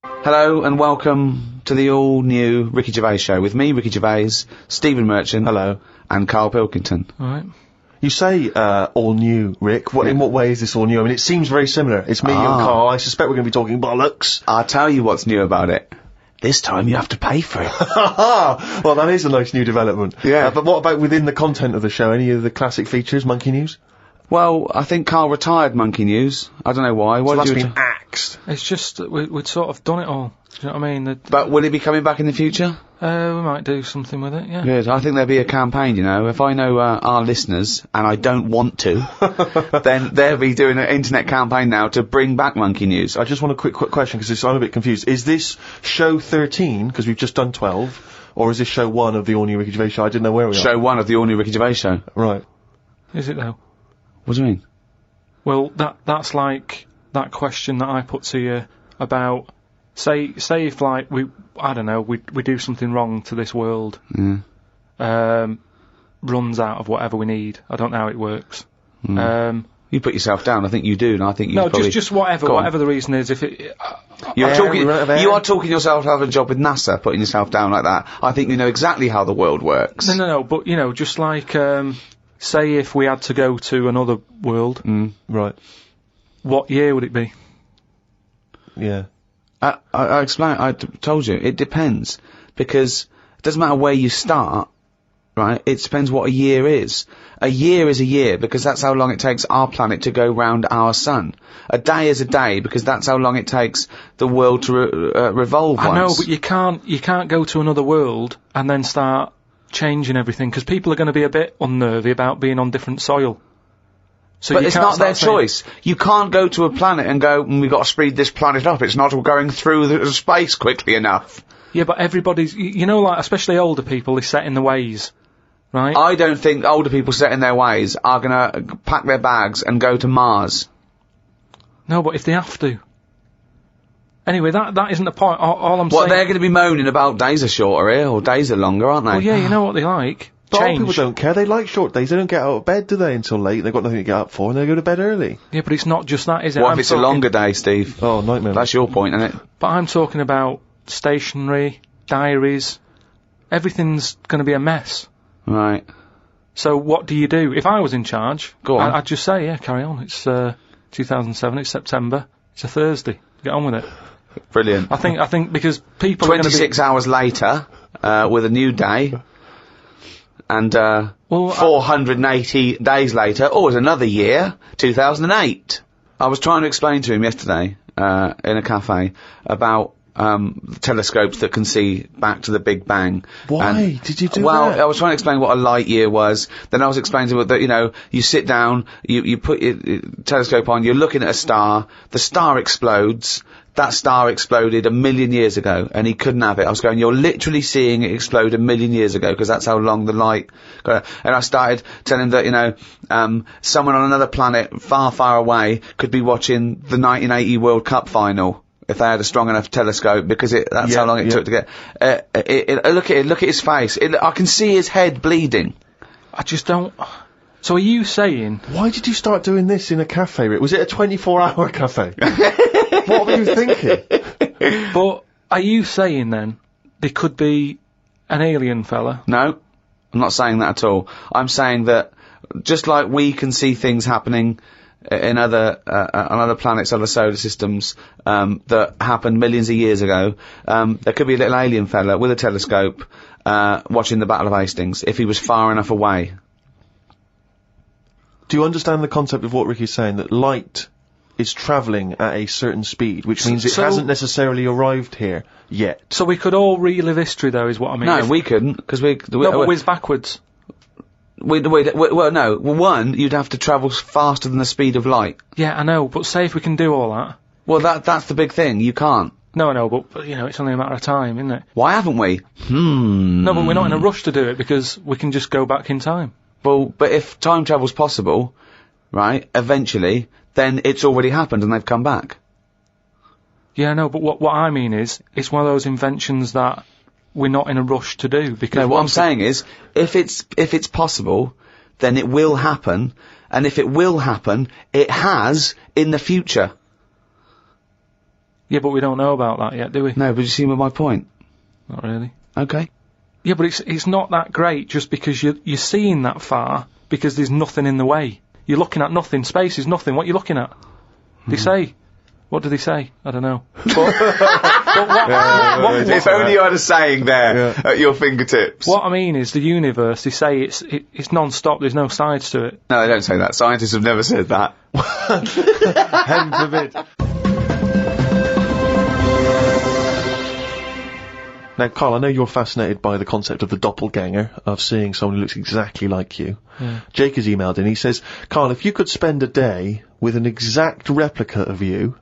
Hello and welcome to the all-new Ricky Gervais show with me, Ricky Gervais, Stephen Merchant. Hello. And Karl Pilkington. All right. You say all new, Rick. In what way is this all new? I mean, it seems very similar. It's me and Karl. I suspect we're going to be talking bollocks. I'll tell you what's new about it. This time you have to pay for it. Well, that is a nice new development. Yeah. But what about within the content of the show? Any of the classic features, Monkey News? Well, I think Karl retired Monkey News. I don't know why. So that's been axed. It's just that we'd sort of done it all. Do you know what I mean? But will it be coming back in the future? We might do something with it, yeah. Good. I think there'll be a campaign, you know. If I know our listeners, and I don't want to, then they'll be doing an internet campaign now to bring back Monkey News. I just want a quick question, because I'm a bit confused. Is this show 13, because we've just done 12, or is this show 1 of the all-new Ricky Gervais show? I didn't know where we are. Show 1 of the all-new Ricky Gervais show. Right. Is it, though? What do you mean? Well, that's like that question that I put to you about... Say if, like, we do something wrong to this world, runs out of whatever we need. I don't know how it works. You put yourself down. I think you do, and I think you probably... just whatever the reason is. If it, you are talking yourself out of a job with NASA, putting yourself down like that. I think you know exactly how the world works. No, but you know, just like say if we had to go to another world, right? What year would it be? Yeah. I explained, I told you, it depends, because it doesn't matter where you start, right? It depends what a year is. A year is a year, because that's how long it takes our planet to go round our sun. A day is a day, because that's how long it takes the world to revolve once. I know, but you can't go to another world and then start changing everything, because people are going to be a bit unnervy about being on different soil. So but it's not their choice. You can't go to a planet and go, we've got to speed this planet up. It's not going through the space quickly enough. Yeah, but everybody's, you know, like, especially older people, is set in their ways, right? I don't think older people set in their ways are going to pack their bags and go to Mars. No, but if they have to. Anyway, that isn't the point. All I'm saying... What, they're going to be moaning about days are shorter here, or days are longer, aren't they? Well, yeah, you know what they like. But old people don't care. They like short days. They don't get out of bed, do they, until late? They've got nothing to get up for, and they go to bed early. Yeah, but it's not just that, is it? What if it's a longer day, Steve? Oh, nightmare. That's your point, isn't it? But I'm talking about stationery, diaries. Everything's going to be a mess. Right. So what do you do? If I was in charge, go on. I'd just say, yeah, carry on. It's 2007. It's September. It's a Thursday. Get on with it. Brilliant. I think because people 26 hours later, with a new day. And 480 days later, it's another year, 2008. I was trying to explain to him yesterday, in a cafe, about telescopes that can see back to the Big Bang. Why did you do that? Well, I was trying to explain what a light year was. Then I was explaining to him that, you know, you sit down, you put your telescope on, you're looking at a star, the star explodes. That star exploded 1 million years ago, and he couldn't have it. I was going, you're literally seeing it explode 1 million years ago, because that's how long the light got. And I started telling him that, you know, someone on another planet far, far away could be watching the 1980 World Cup final if they had a strong enough telescope, because that's how long it took to get. Look at his face. I can see his head bleeding. I just don't. So are you saying... Why did you start doing this in a cafe, Rick? Was it a 24-hour cafe? What were you thinking? But are you saying, then, there could be an alien fella? No, I'm not saying that at all. I'm saying that just like we can see things happening in other on other planets, other solar systems, that happened millions of years ago, there could be a little alien fella with a telescope watching the Battle of Hastings, if he was far enough away. Do you understand the concept of what Ricky's saying, that light is travelling at a certain speed, which means it hasn't necessarily arrived here yet? So we could all relive history, though, is what I mean. No, we couldn't, because we... No, but whiz backwards. Well, no. One, you'd have to travel faster than the speed of light. Yeah, I know, but say if we can do all that... Well, that's the big thing. You can't. No, but, you know, it's only a matter of time, isn't it? Why haven't we? No, but we're not in a rush to do it, because we can just go back in time. Well, but if time travel's possible, right, eventually, then it's already happened and they've come back. Yeah, no, but what I mean is, it's one of those inventions that we're not in a rush to do, because... No, what I'm saying is, if it's possible, then it will happen, and if it will happen, it has in the future. Yeah, but we don't know about that yet, do we? No, but you see my point? Not really. Okay. Yeah, but it's not that great just because you're seeing that far, because there's nothing in the way. You're looking at nothing. Space is nothing. What are you looking at? They say. What do they say? I don't know. But if only you had a saying there at your fingertips. What I mean is the universe, they say it's non-stop, there's no sides to it. No, they don't say that. Scientists have never said that. Heaven forbid. Now, Karl, I know you're fascinated by the concept of the doppelganger, of seeing someone who looks exactly like you. Yeah. Jake has emailed in. He says, Karl, if you could spend a day with an exact replica of you,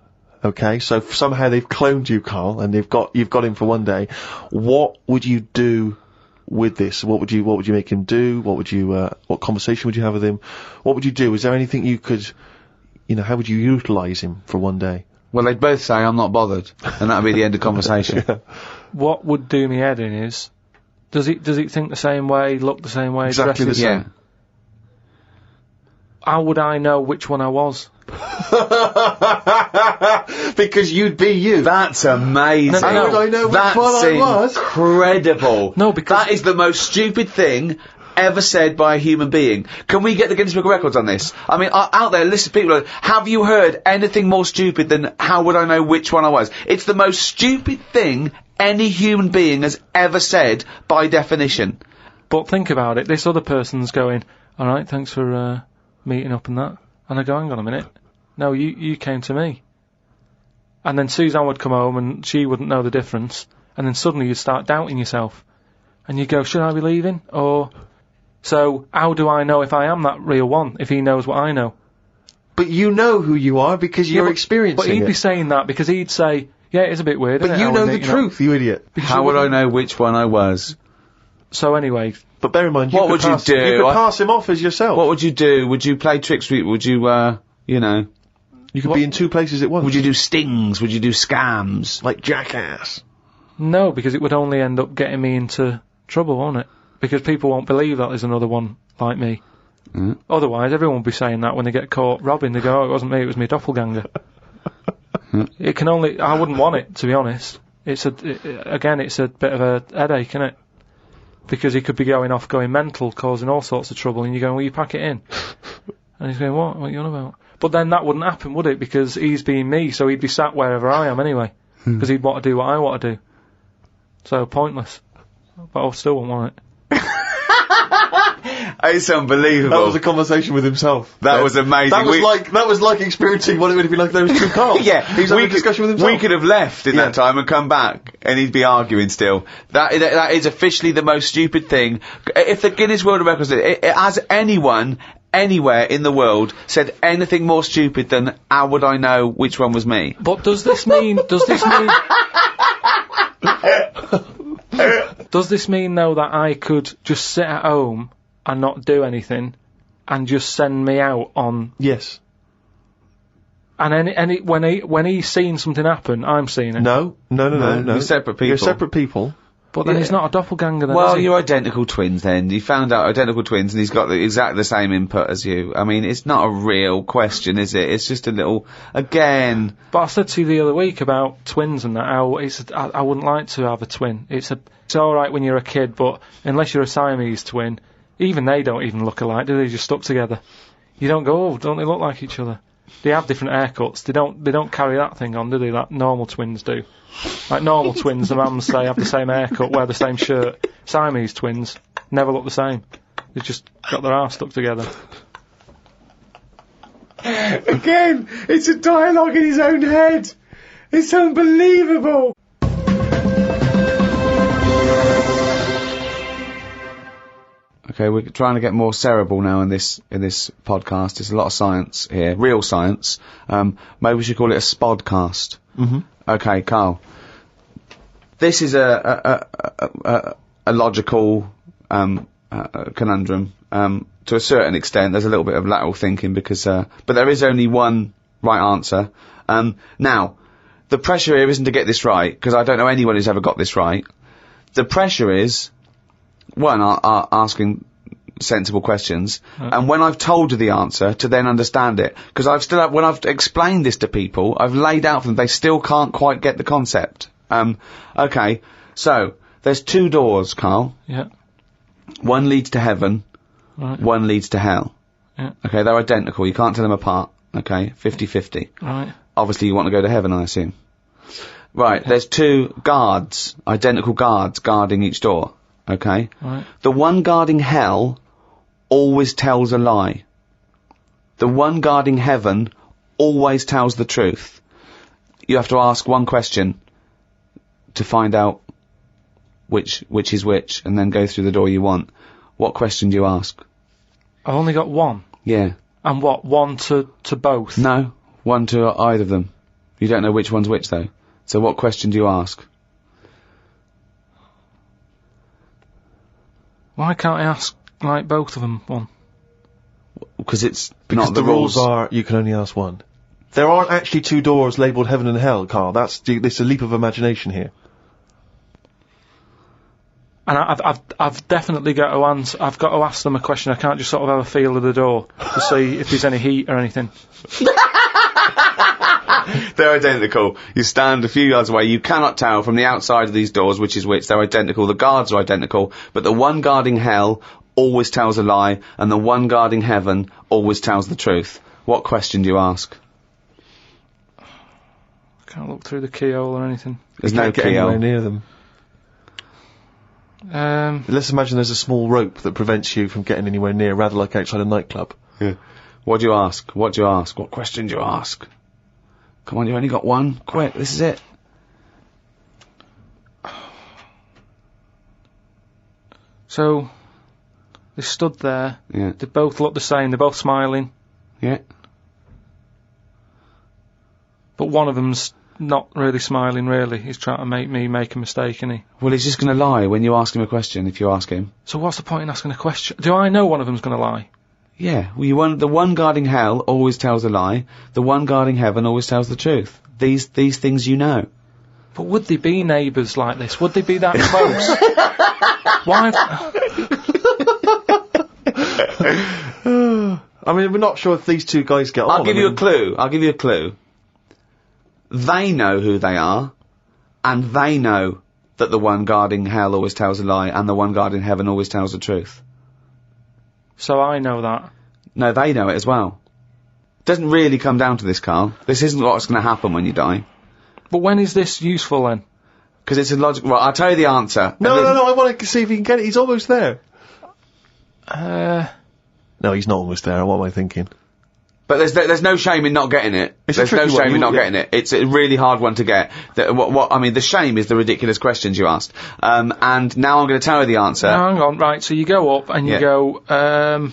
okay, so somehow they've cloned you, Karl, and you've got him for one day, what would you do with this? What would you make him do? What conversation would you have with him? What would you do? Is there anything you could, how would you utilise him for one day? Well, they'd both say, I'm not bothered, and that'd be the end of conversation. Yeah. What would do me head in is, does it think the same way, look the same way, exactly dress the same? Yeah. How would I know which one I was? Because you'd be you. That's amazing. No. How would I know which one I was? Incredible. No, because that is the most stupid thing ever said by a human being. Can we get the Guinness Book of Records on this? I mean, out there, listen, people, have you heard anything more stupid than how would I know which one I was? It's the most stupid thing any human being has ever said by definition. But think about it, this other person's going, alright, thanks for meeting up and that. And I go, hang on a minute. No, you came to me. And then Suzanne would come home and she wouldn't know the difference. And then suddenly you'd start doubting yourself. And you'd go, should I be leaving? Or... So, how do I know if I am that real one, if he knows what I know? But you know who you are because you're experiencing it. But he'd be saying that because he'd say, yeah, it's a bit weird, But isn't it? you know the truth, you idiot. How would I know which one I was? So anyway... But bear in mind, what would you do? You could pass him off as yourself. What would you do? Would you play tricks? Would you, You could be in two places at once. Would you do stings? Would you do scams? Like Jackass? No, because it would only end up getting me into trouble, won't it? Because people won't believe that there's another one like me. Mm. Otherwise, everyone would be saying that when they get caught robbing. They go, oh, it wasn't me, it was my doppelganger. It can only... I wouldn't want it, to be honest. It's a bit of a headache, isn't it? Because he could be going mental, causing all sorts of trouble, and you're going, well, you pack it in. And he's going, what? What are you on about? But then that wouldn't happen, would it? Because he's being me, so he'd be sat wherever I am anyway. Because he'd want to do what I want to do. So, pointless. But I still wouldn't want it. It's unbelievable. That was a conversation with himself. That was amazing. That was like experiencing what it would have been like if there was two Karls. Yeah, he was having a discussion with himself. We could have left in that time and come back, and he'd be arguing still. That is officially the most stupid thing. If the Guinness World Records, has anyone anywhere in the world said anything more stupid than how would I know which one was me? But does this mean Does this mean though that I could just sit at home and not do anything and just send me out on... Yes. And when he's seen something happen, I'm seeing it. No. You're separate people. You're separate people. But then he's not a doppelganger then, well, is he? you're identical twins then. You found out identical twins and he's got exactly the same input as you. I mean, it's not a real question, is it? It's just a little... Again... But I said to you the other week about twins and that, how I wouldn't like to have a twin. It's alright when you're a kid, but unless you're a Siamese twin, even they don't even look alike, do they? Just stuck together. You don't go, oh, don't they look like each other? They have different haircuts. They don't carry that thing on, do they? Like normal twins do. Like normal twins, the mums say have the same haircut, wear the same shirt. Siamese twins never look the same. They've just got their arse stuck together. Again, it's a dialogue in his own head. It's unbelievable. Okay, we're trying to get more cerebral now in this podcast. There's a lot of science here, real science. Maybe we should call it a spodcast. Mm-hmm. Okay, Karl. This is a logical conundrum. To a certain extent, there's a little bit of lateral thinking because, but there is only one right answer. Now, the pressure here isn't to get this right because I don't know anyone who's ever got this right. The pressure is, one, asking sensible questions, and when I've told you the answer, to then understand it. Because when I've explained this to people, I've laid out for them, they still can't quite get the concept. Okay, so, there's 2 doors, Karl. Yeah. One leads to heaven, Right. one leads to hell. Yeah. Okay, they're identical, you can't tell them apart. Okay, 50-50. Right. Obviously you want to go to heaven, I assume. Right, there's 2 guards, identical guards, guarding each door. Okay? Right. The one guarding hell always tells a lie. The one guarding heaven always tells the truth. You have to ask one question to find out which is which, and then go through the door you want. What question do you ask? I've only got one. Yeah. And what? One to both? No, one to either of them. You don't know which one's which, though. So what question do you ask? Why can't I ask, like, both of them one? Because it's Because not the rules are you can only ask one. There aren't actually 2 doors labelled heaven and hell, Karl. It's a leap of imagination here. And I've definitely got to answer. I've got to ask them a question. I can't just sort of have a feel of the door to see if there's any heat or anything. They're identical. You stand a few yards away. You cannot tell from the outside of these doors which is which. They're identical. The guards are identical. But the one guarding hell always tells a lie, and the one guarding heaven always tells the truth. What question do you ask? I can't look through the keyhole or anything. There's You no can't get anywhere keyhole. near them. Let's imagine there's a small rope that prevents you from getting anywhere near, rather like outside a nightclub. Yeah. What do you ask? What do you ask? What question do you ask? Come on, you've only got one. Quick, this is it. So, they stood there. Yeah. They both look the same. They're both smiling. Yeah. But one of them's not really smiling, really. He's trying to make me make a mistake, isn't he? Well, he's just going to lie when you ask him a question, if you ask him. So what's the point in asking a question? Do I know one of them's going to lie? Yeah, well, the one guarding hell always tells a lie. The one guarding heaven always tells the truth. These things you know. But would they be neighbours like this? Would they be that close? Why? I mean, we're not sure if these 2 guys get on. I'll give you a clue. They know who they are, and they know that the one guarding hell always tells a lie, and the one guarding heaven always tells the truth. So I know that. No, they know it as well. Doesn't really come down to this, Karl. This isn't what's going to happen when you die. But when is this useful then? Because it's a logical... Well, I'll tell you the answer. No, I want to see if he can get it. He's almost there. No, he's not almost there. What am I thinking? But there's no shame in not getting it. It's There's a no tricky shame one. in not getting it. It's a really hard one to get. I mean, the shame is the ridiculous questions you asked. And now I'm going to tell you the answer. No, hang on, right, so you go up and you Yeah. go,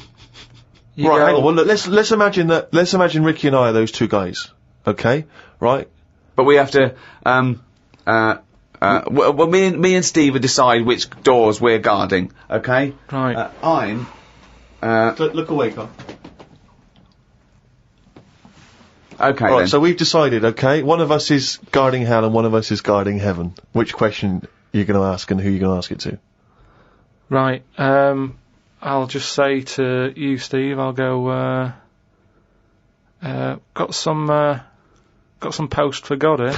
Right, hang on. Well, look, let's imagine that. Let's imagine Ricky and I are those 2 guys. Okay, right? But we have to, well, me and Steve will decide which doors we're guarding, okay? Right. Look away, Carl. Okay, Right, then. so we've decided, okay, one of us is guarding hell and one of us is guarding heaven. Which question you're going to ask and who you're going to ask it to? Right, I'll just say to you, Steve, I'll go, got some post for God here.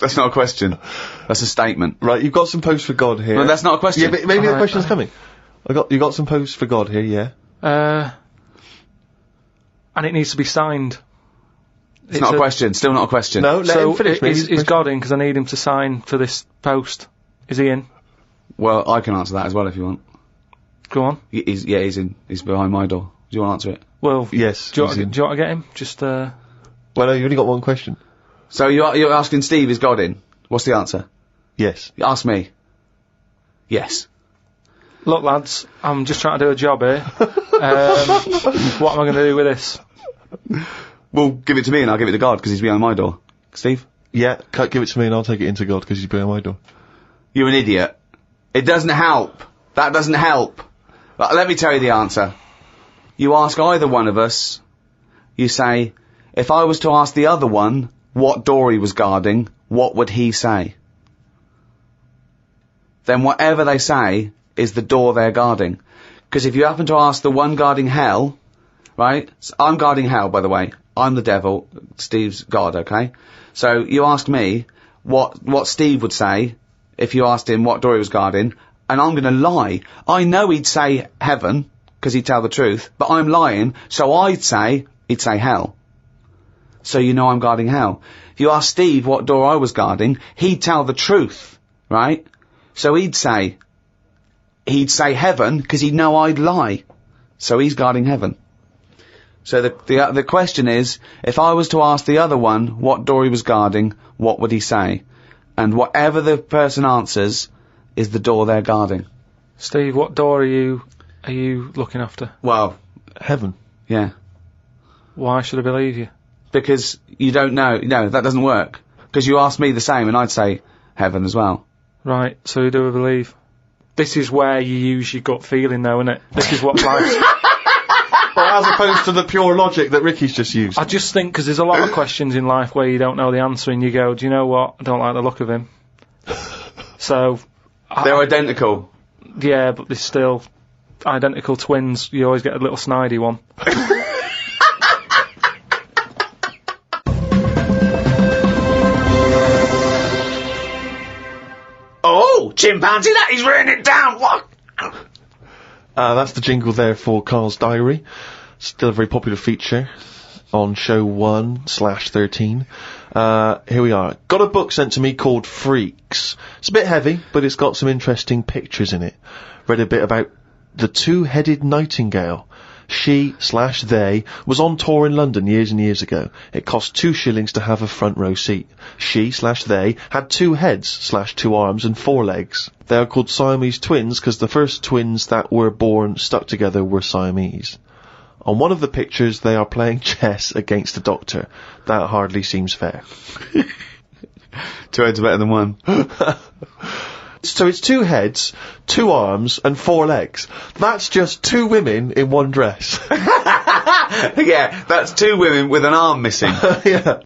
That's not a question. That's a statement. Right, you've got some posts for God here. No, that's not a question. Yeah, but maybe the Alright, question's coming. You got some posts for God here, yeah? And it needs to be signed. It's not a question. Still not a question. No, let him finish. Maybe Is God in? Because I need him to sign for this post. Is he in? Well, I can answer that as well if you want. Go on. He's in. He's behind my door. Do you want to answer it? Well, Yes. do you he's want in. to get him? Just, Well, no, you only got one question. So you're asking Steve, is God in? What's the answer? Yes. Ask me. Yes. Look, lads, I'm just trying to do a job here. What am I going to do with this? Well, give it to me and I'll give it to God because he's behind my door. Steve? Yeah, give it to me and I'll take it into God because he's behind my door. You're an idiot. It doesn't help. That doesn't help. Let me tell you the answer. You ask either one of us, you say, if I was to ask the other one what door he was guarding, what would he say? Then whatever they say is the door they're guarding. Because if you happen to ask the one guarding hell, right? So I'm guarding hell, by the way. I'm the devil. Steve's God, okay? So you asked me what Steve would say if you asked him what door he was guarding, and I'm gonna lie. I know he'd say heaven, because he'd tell the truth, but I'm lying, so he'd say hell. So you know I'm guarding hell. If you ask Steve what door I was guarding, he'd tell the truth, right? So he'd say heaven, because he'd know I'd lie. So he's guarding heaven. So the question is, if I was to ask the other one what door he was guarding, what would he say? And whatever the person answers is the door they're guarding. Steve, what door are you looking after? Well, Heaven. yeah. Why should I believe you? Because you don't know. No, that doesn't work. Because you asked me the same and I'd say heaven as well. Right, so who do I believe? This is where you use your gut feeling though, isn't it? This is what life's... Well, as opposed to the pure logic that Ricky's just used. I just think, because there's a lot of questions in life where you don't know the answer and you go, do you know what? I don't like the look of him. So... They're identical. Yeah, but they're still identical twins. You always get a little snidey one. Oh, chimpanzee, that is written it down. What? That's the jingle there for Karl's Diary. Still a very popular feature on show 1/13. Here we are. Got a book sent to me called Freaks. It's a bit heavy, but it's got some interesting pictures in it. Read a bit about the two-headed nightingale. She/they was on tour in London years and years ago. It cost 2 shillings to have a front row seat. She/they had 2 heads/2 arms and 4 legs. They are called Siamese twins because the first twins that were born stuck together were Siamese. On one of the pictures, they are playing chess against the doctor. That hardly seems fair. 2 heads are better than 1. So it's 2 heads, 2 arms, and 4 legs. That's just 2 women in one dress. Yeah, that's 2 women with an arm missing. Yeah.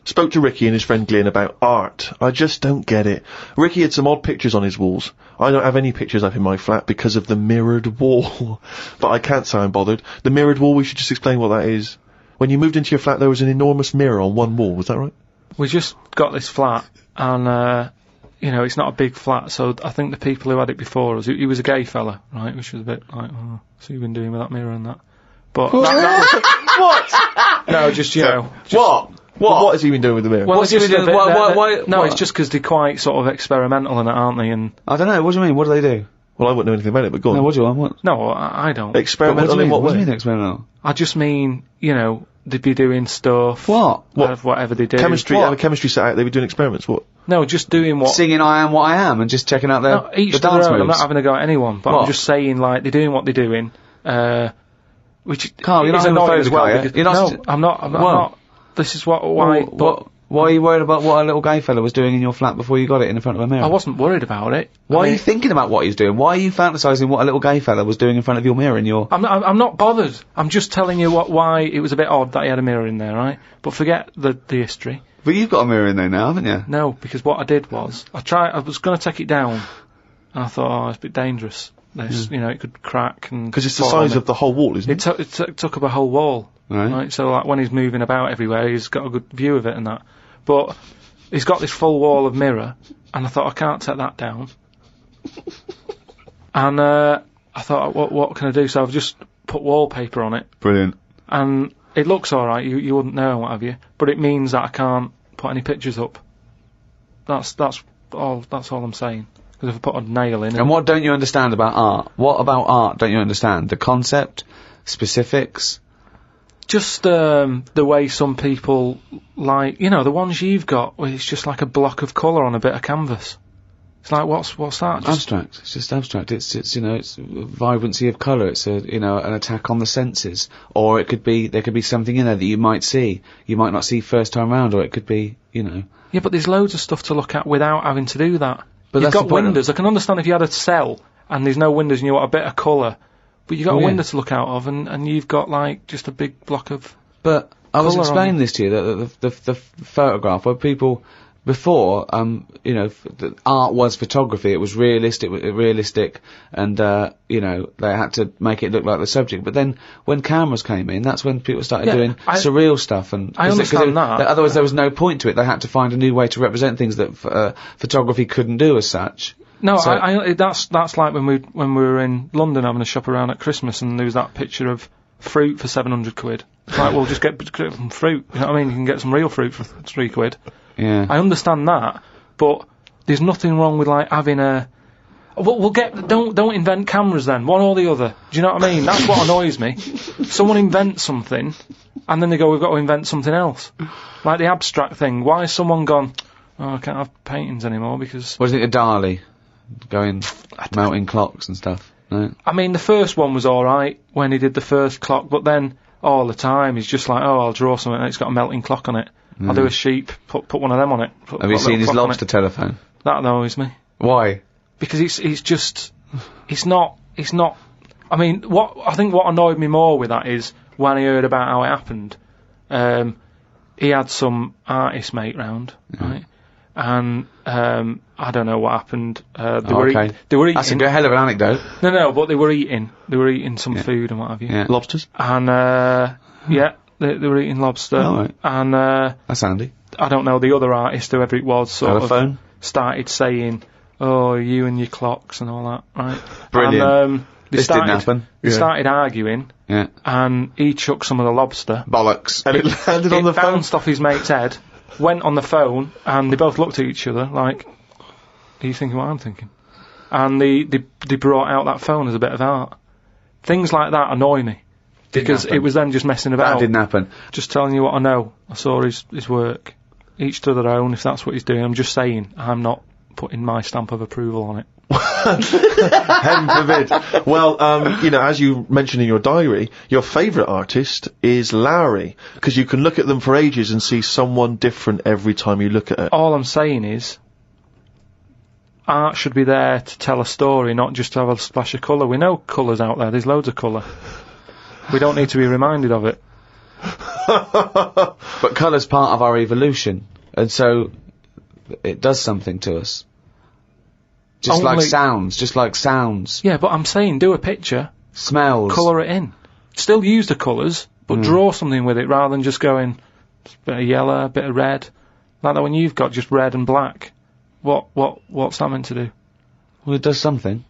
Spoke to Ricky and his friend Glyn about art. I just don't get it. Ricky had some odd pictures on his walls. I don't have any pictures up in my flat because of the mirrored wall. But I can't say I'm bothered. The mirrored wall, we should just explain what that is. When you moved into your flat, there was an enormous mirror on one wall, was that right? We just got this flat, and, you know, it's not a big flat, so I think the people who had it before us, he was a gay fella, right, which was a bit like, oh, so you've been doing with that mirror and that. But that What? no, just, you know. What? What has he been doing with the mirror? Well, What's he been doing? Why? No, it's just because they're quite sort of experimental in it, aren't they? And I don't know, what do you mean? What do they do? Well, I wouldn't know anything about it, but go on. No, what do you want? What? no, I don't. Experimental in what What do way? you mean experimental? I just mean, you know, they'd be doing stuff. What? Whatever they do. Chemistry, What? have a chemistry set out, they were doing experiments, what? No, just doing what. Singing I Am What I Am and just checking out No, each the to dance their own. moves. I'm not having a go at anyone, but What? I'm just saying, like, they're doing what they're doing. Which Carl, you're not is homophobic, annoying as well. are you? Because, You're not no, st- I'm not. I'm What? not. This is why. Why are you worried about what a little gay fella was doing in your flat before you got it in front of a mirror? I wasn't worried about it. Why I are mean, you thinking about what he's doing? Why are you fantasising what a little gay fella was doing in front of your mirror in your... I'm not bothered. I'm just telling you why it was a bit odd that he had a mirror in there, right? But forget the history. But you've got a mirror in there now, haven't you? No, because what I did was I was going to take it down, and I thought, oh, it's a bit dangerous. This, you know, it could crack and. Because it's the fall on size me. of the whole wall, isn't it? It took up a whole wall. Right. So like when he's moving about everywhere, he's got a good view of it and that. But he's got this full wall of mirror, and I thought I can't take that down. And I thought, what can I do? So I've just put wallpaper on it, Brilliant. and it looks all right. You wouldn't know and what have you, but it means that I can't put any pictures up. That's all I'm saying. Because if I put a nail in, And what don't you understand about art? What about art don't you understand? The concept? Specifics? just the way some people like, you know, the ones you've got, where it's just like a block of colour on a bit of canvas. It's like, what's that? Just Abstract. It's just abstract. It's you know, it's vibrancy of colour. It's a, you know, an attack on the senses. Or it could be, there could be something in there that you might see. You might not see first time round, or it could be, you know. Yeah, but there's loads of stuff to look at without having to do that. But You've that's the got point of- windows. I can understand if you had a cell and there's no windows and you want a bit of colour, but you've got Oh, a yeah. window to look out of, and you've got like just a big block of. But I was Colour explaining on. this to you, that the photograph where people before, you know, the art was photography. It was realistic, and they had to make it look like the subject. But then when cameras came in, that's when people started doing surreal stuff. And I understand that. Otherwise, there was no point to it. They had to find a new way to represent things that photography couldn't do as such. No, so that's like when we were in London having a shop around at Christmas, and there was that picture of fruit for £700. It's like, well, just get some fruit. You know what I mean? You can get some real fruit for £3. Yeah. I understand that, but there's nothing wrong with like having a. Don't invent cameras then. One or the other. Do you know what I mean? That's what annoys me. Someone invents something, and then they go, "We've got to invent something else." Like the abstract thing. Why has someone gone? Oh, I can't have paintings anymore because. What do you think of Dali? Going melting clocks and stuff. No? I mean, the first one was alright when he did the first clock, but then all the time he's just like, oh, I'll draw something and it's got a melting clock on it. I'll do a sheep, put one of them on it. Have you seen his lobster telephone? That annoys me. Why? Because it's not, I mean, what annoyed me more with that is when I heard about how it happened, he had some artist mate round, right? And, I don't know what happened. They were eating. That's a hell of an anecdote. No, but they were eating. They were eating some food and what have you. Yeah. Lobsters? And, they were eating lobster. Oh, right. And, that's handy. I don't know, the other artist, whoever it was, Telephone? Started saying, oh, you and your clocks and all that, right? Brilliant. And, this didn't happen. They started arguing. Yeah. And he chucked some of the lobster. Bollocks. And it landed on the phone? It bounced off his mate's head, went on the phone, and they both looked at each other like, are you thinking what I'm thinking? And they brought out that phone as a bit of art. Things like that annoy me. Because it was them just messing about. That didn't happen. Just telling you what I know. I saw his work. Each to their own, if that's what he's doing. I'm just saying, I'm not putting my stamp of approval on it. Heaven forbid. Well, as you mentioned in your diary, your favourite artist is Lowry, because you can look at them for ages and see someone different every time you look at it. All I'm saying is, art should be there to tell a story, not just to have a splash of colour. We know colour's out there, there's loads of colour. We don't need to be reminded of it. But colour's part of our evolution, and so it does something to us. Just like sounds. Yeah, but I'm saying, do a picture. Smells. Colour it in. Still use the colours, but draw something with it rather than just going, a bit of yellow, a bit of red. Like that when you've got just red and black. What's that meant to do? Well, it does something.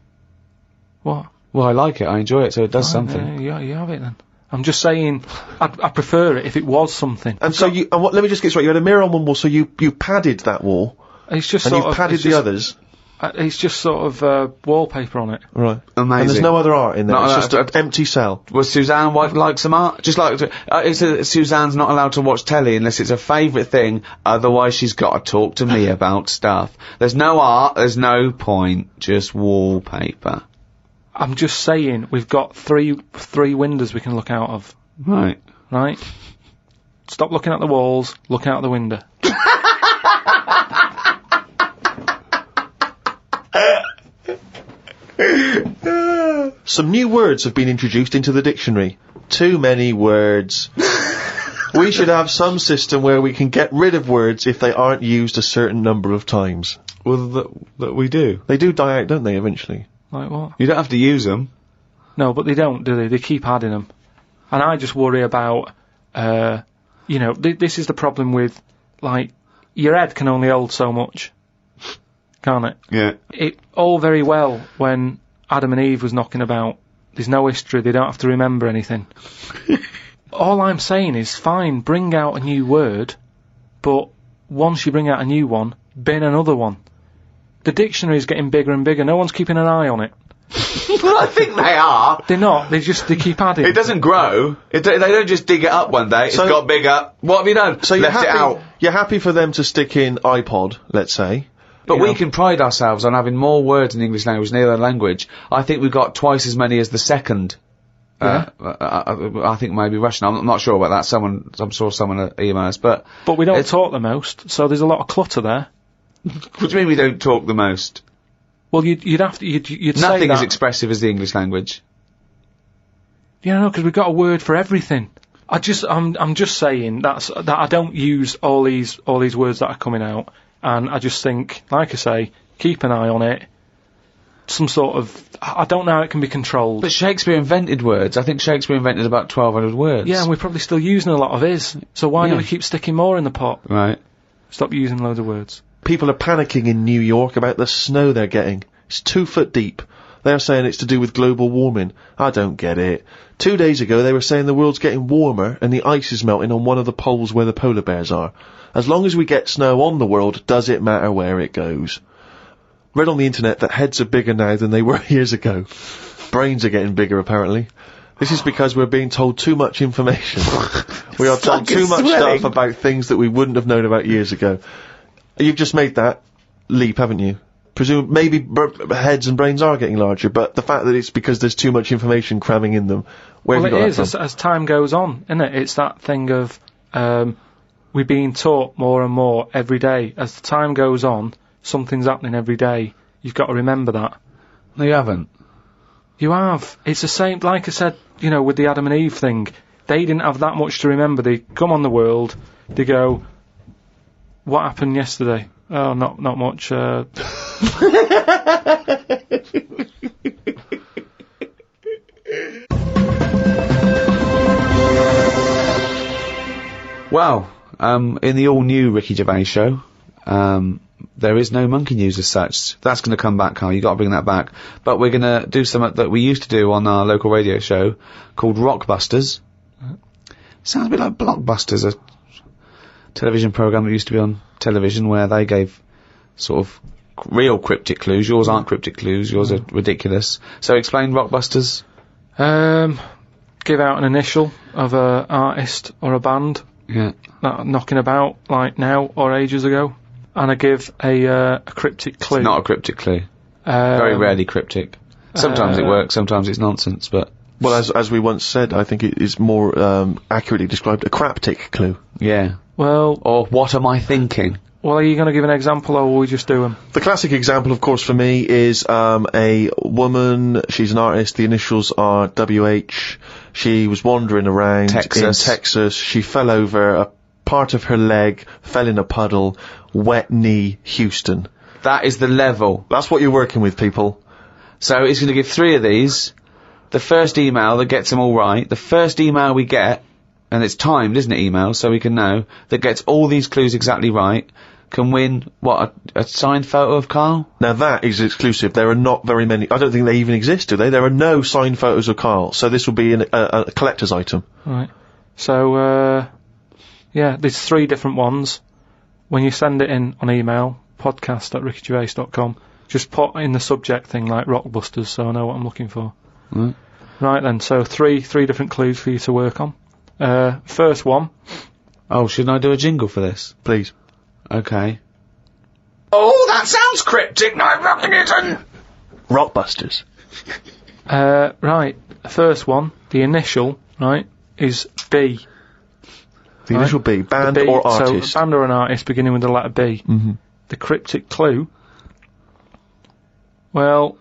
What? Well, I like it, I enjoy it, so it does something. Yeah, you have it then. I'm just saying, I prefer it if it was something. And so let me just get straight, you had a mirror on one wall, so you padded that wall. It's just and you padded the others. It's just sort of wallpaper on it. Right. Amazing. And there's no other art in there. It's just an empty cell. Was Suzanne like some art? Just like Suzanne's not allowed to watch telly unless it's a favourite thing. Otherwise, she's got to talk to me about stuff. There's no art. There's no point. Just wallpaper. I'm just saying we've got three windows we can look out of. Right. Right. Stop looking at the walls. Look out the window. Some new words have been introduced into the dictionary. Too many words. We should have some system where we can get rid of words if they aren't used a certain number of times. Well, that we do. They do die out, don't they, eventually? Like what? You don't have to use them. No, but they don't, do they? They keep adding them. And I just worry about, this is the problem with, like, your head can only hold so much. Can't it? Yeah. It all very well when Adam and Eve was knocking about. There's no history, they don't have to remember anything. All I'm saying is, fine, bring out a new word, but once you bring out a new one, bin another one. The dictionary's getting bigger and bigger, no one's keeping an eye on it. Well, I think they are. They're not, they keep adding. It doesn't grow. They don't just dig it up one day, it's got bigger. What have you done? So left it out. You're happy for them to stick in iPod, let's say. But we can pride ourselves on having more words in the English language than any other language. I think we've got twice as many as the second. Yeah. I think maybe Russian. I'm not sure about that. I'm sure someone emails, but we don't talk the most, so there's a lot of clutter there. What do you mean we don't talk the most? Well, you'd say that. Nothing as expressive as the English language. Yeah, no, because we've got a word for everything. I'm just saying that I don't use all these words that are coming out And I just think, like I say, keep an eye on it. Some sort of, I don't know how it can be controlled. But Shakespeare invented words. I think Shakespeare invented about 1,200 words. Yeah, and we're probably still using a lot of his. So why do we keep sticking more in the pot? Right. Stop using loads of words. People are panicking in New York about the snow they're getting. It's 2 foot deep. They're saying it's to do with global warming. I don't get it. 2 days ago they were saying the world's getting warmer and the ice is melting on one of the poles where the polar bears are. As long as we get snow on the world, does it matter where it goes? Read on the internet that heads are bigger now than they were years ago. Brains are getting bigger, apparently. This is because we're being told too much information. We are told too much stuff about things that we wouldn't have known about years ago. You've just made that leap, haven't you? Presume maybe heads and brains are getting larger, but the fact that it's because there's too much information cramming in them. Where have you got that from? As time goes on, isn't it? It's that thing of we're being taught more and more every day. As the time goes on, something's happening every day. You've got to remember that. No, you haven't. You have. It's the same, like I said, you know, with the Adam and Eve thing. They didn't have that much to remember. They come on the world, they go, what happened yesterday? Oh, not much. Well, in the all-new Ricky Gervais show, there is no monkey news as such. That's going to come back, Karl. You've got to bring that back. But we're going to do something that we used to do on our local radio show called Rockbusters. Sounds a bit like Blockbusters, a television programme that used to be on television where they gave sort of real cryptic clues. Yours aren't cryptic clues. Yours are ridiculous. So explain Rockbusters. Give out an initial of a artist or a band. Yeah. Knocking about like now or ages ago. And I give a cryptic clue. It's not a cryptic clue. Very rarely cryptic. Sometimes it works, sometimes it's nonsense, but... Well, as we once said, I think it is more accurately described a craptic clue. Yeah. Well... Or what am I thinking? Well, are you going to give an example, or will we just do them? The classic example, of course, for me is a woman. She's an artist. The initials are WH. She was wandering around in Texas. She fell over. A part of her leg fell in a puddle. Wet knee, Houston. That is the level. That's what you're working with, people. So it's going to give 3 of these. The first email that gets them all right. The first email we get, and it's timed, isn't it, email, so we can know, that gets all these clues exactly right, can win, what, a signed photo of Karl? Now that is exclusive. There are not very many. I don't think they even exist, do they? There are no signed photos of Karl, so this will be a collector's item. Right. So, yeah, there's 3 different ones. When you send it in on email, podcast@rickygervais.com, just put in the subject thing like Rockbusters, so I know what I'm looking for. Mm. Right then, so three different clues for you to work on. First one. Oh, shouldn't I do a jingle for this? Please. Okay. Oh, that sounds cryptic, no, Pilkington! Rockbusters. Right, first one, the initial, right, is B. The initial B, band B, or artist? So, band or an artist beginning with the letter B. Mm-hmm. The cryptic clue, well,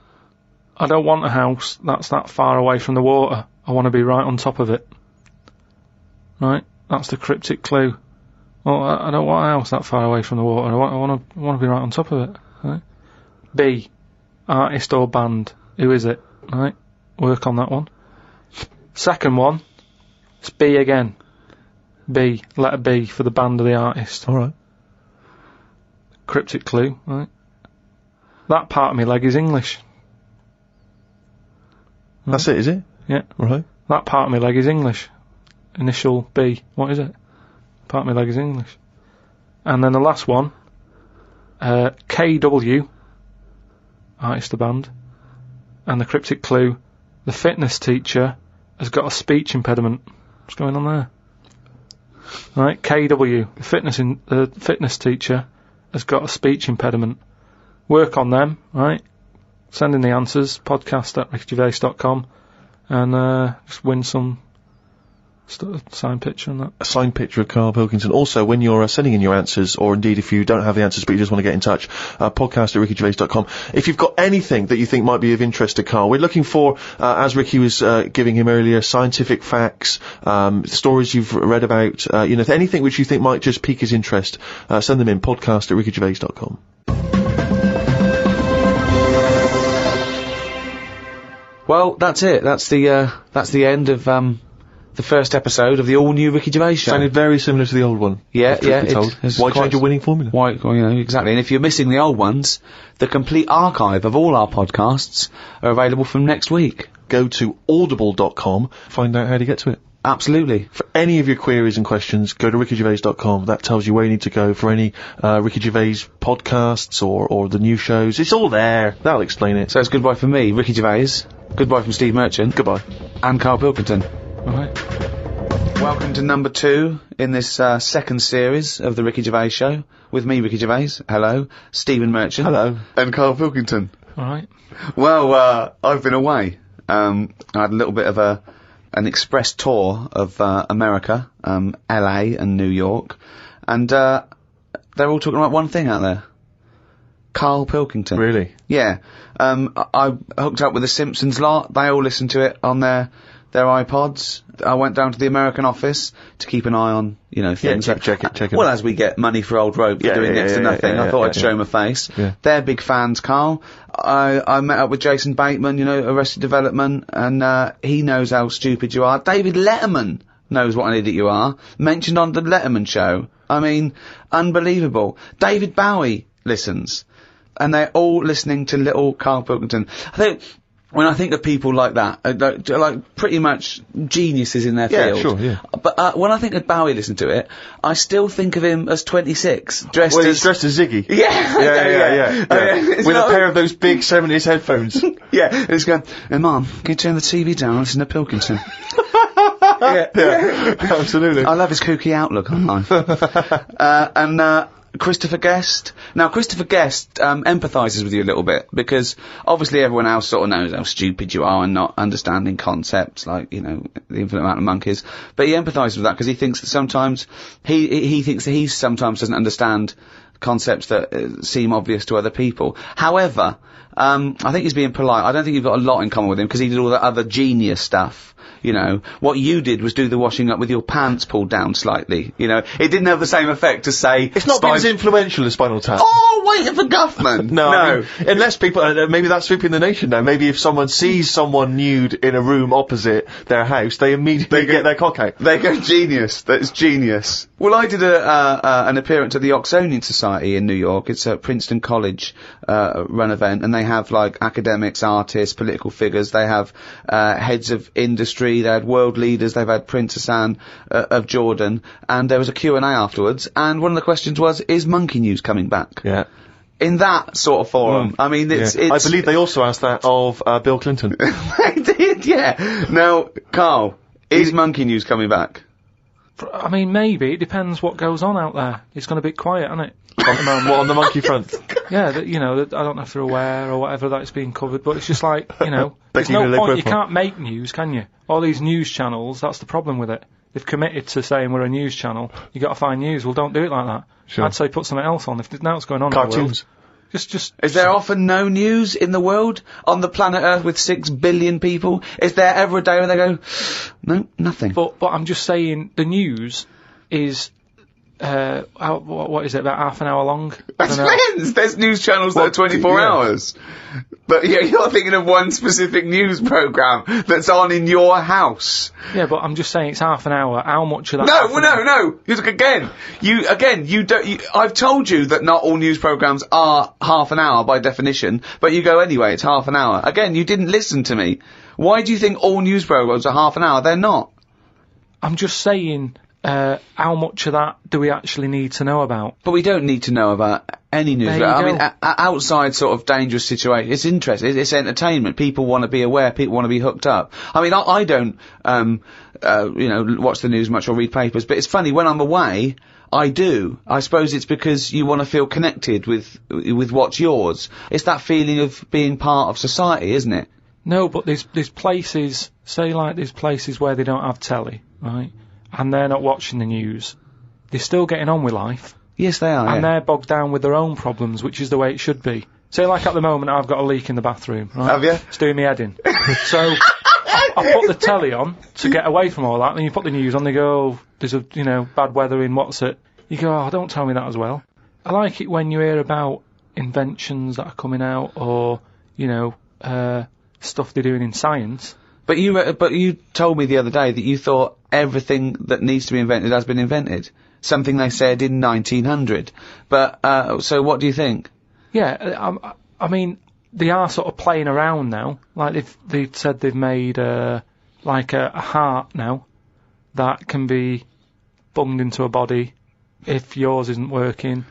I don't want a house that's that far away from the water. I want to be right on top of it. Right, that's the cryptic clue. Well, I don't want a house that far away from the water. I want to be right on top of it. Right? B, artist or band. Who is it? Right, work on that one. Second one, it's B again. B, letter B for the band or the artist. All right. Cryptic clue. Right. That part of my leg is English. Right. That's it, is it? Yeah. Right. That part of my leg is English. Initial B. What is it? Part of my leg is English. And then the last one, KW, artist the band, and the cryptic clue, the fitness teacher has got a speech impediment. What's going on there? Right, KW, the fitness teacher has got a speech impediment. Work on them, right? Send in the answers, podcast@rickygervais.com, and just win some Signed picture and that. A signed picture of Karl Pilkington. Also, when you're sending in your answers, or indeed if you don't have the answers but you just want to get in touch, podcast@rickygervais.com. If you've got anything that you think might be of interest to Karl, we're looking for, as Ricky was giving him earlier, scientific facts, stories you've read about, anything which you think might just pique his interest, send them in, podcast@rickygervais.com. Well, that's it. That's the end of the first episode of the all-new Ricky Gervais show. Sounded very similar to the old one. Yeah. Why change a winning formula? Why, exactly. And if you're missing the old ones, the complete archive of all our podcasts are available from next week. Go to audible.com, find out how to get to it. Absolutely. For any of your queries and questions, go to rickygervais.com. That tells you where you need to go for any Ricky Gervais podcasts or the new shows. It's all there. That'll explain it. So it's goodbye from me, Ricky Gervais. Goodbye from Steve Merchant. Goodbye. And Karl Pilkington. All right. Welcome to number 2 in this second series of the Ricky Gervais show. With me, Ricky Gervais. Hello. Stephen Merchant. Hello. And Karl Pilkington. All right. Well, I've been away. I had a little bit of an express tour of America, LA and New York, and they're all talking about one thing out there. Karl Pilkington. Really? Yeah. I hooked up with the Simpsons lot. They all listen to it on their iPods. I went down to the American office to keep an eye on, things. Yeah, check it. Well, as we get money for old rope for doing next to nothing, I thought I'd show my face. Yeah. They're big fans, Karl. I met up with Jason Bateman, Arrested Development, and he knows how stupid you are. David Letterman knows what an idiot you are. Mentioned on the Letterman show. I mean, unbelievable. David Bowie listens. And they're all listening to little Karl Pilkington. When I think of people like that, like pretty much geniuses in their field. Yeah, sure, yeah. But when I think of Bowie listening to it, I still think of him as 26, dressed he's dressed as Ziggy. Yeah. With a pair of those big 70s headphones. Yeah, and he's going, "Hey, Mum, can you turn the TV down and listen to Pilkington?" Yeah, absolutely. I love his kooky outlook on life. And Christopher Guest. Now, Christopher Guest empathises with you a little bit, because obviously everyone else sort of knows how stupid you are and not understanding concepts like, the infinite amount of monkeys. But he empathises with that because he thinks that sometimes he thinks that he sometimes doesn't understand concepts that seem obvious to other people. However, I think he's being polite. I don't think you've got a lot in common with him, because he did all that other genius stuff. What you did was do the washing up with your pants pulled down slightly. It didn't have the same effect as, say... It's not been as influential as Spinal Tap. Oh, wait for Guffman! No. I mean, unless people... maybe that's sweeping the nation now. Maybe if someone sees someone nude in a room opposite their house, they immediately get their cock out. They go, genius. That's genius. Well, I did an appearance at the Oxonian Society in New York. It's a Princeton College run event, and they have, like, academics, artists, political figures. They have heads of industry. They had world leaders. They've had Prince Hassan of Jordan, and there was a Q&A afterwards, and one of the questions was, is Monkey News coming back? Yeah. In that sort of forum. I mean, it's... I believe they also asked that of Bill Clinton. They did, yeah. Now, Karl, is Monkey News coming back? I mean, maybe. It depends what goes on out there. It's going to be quiet, isn't it? What, on the monkey front? Yeah, that I don't know if they're aware or whatever that it's being covered, but it's just like, there's no point. You can't make news, can you? All these news channels, that's the problem with it. They've committed to saying we're a news channel. You got to find news. Well, don't do it like that. Sure. I'd say put something else on. If now what's going on Cartoons. in the world. Just. Is there often no news in the world on the planet Earth with 6 billion people? Is there ever a day when they go, no, nothing? But I'm just saying the news is. What is it, about half an hour long? That depends. There's news channels that are 24 hours. But yeah, you're thinking of one specific news programme that's on in your house. Yeah, but I'm just saying it's half an hour. How much of that? No. I've told you that not all news programmes are half an hour by definition, but you go anyway, it's half an hour. Again, you didn't listen to me. Why do you think all news programmes are half an hour? They're not. I'm just saying... how much of that do we actually need to know about? But we don't need to know about any news. I mean, outside sort of dangerous situations, it's interesting. It's entertainment. People want to be aware. People want to be hooked up. I mean, I don't, watch the news much or read papers. But it's funny, when I'm away, I do. I suppose it's because you want to feel connected with what's yours. It's that feeling of being part of society, isn't it? No, but there's places, say like there's places where they don't have telly. right, and they're not watching the news, they're still getting on with life. Yes, they are. And they're bogged down with their own problems, which is the way it should be. Say, like at the moment, I've got a leak in the bathroom, right? Have you? It's doing me head in. So, I put the telly on to get away from all that, and you put the news on, they go, oh, there's a, bad weather in what's it? You go, oh, don't tell me that as well. I like it when you hear about inventions that are coming out, or, stuff they're doing in science. But you told me the other day that you thought everything that needs to be invented has been invented. Something they said in 1900. But, so what do you think? Yeah, I mean, they are sort of playing around now. Like, they've said they've made, a heart now that can be bunged into a body if yours isn't working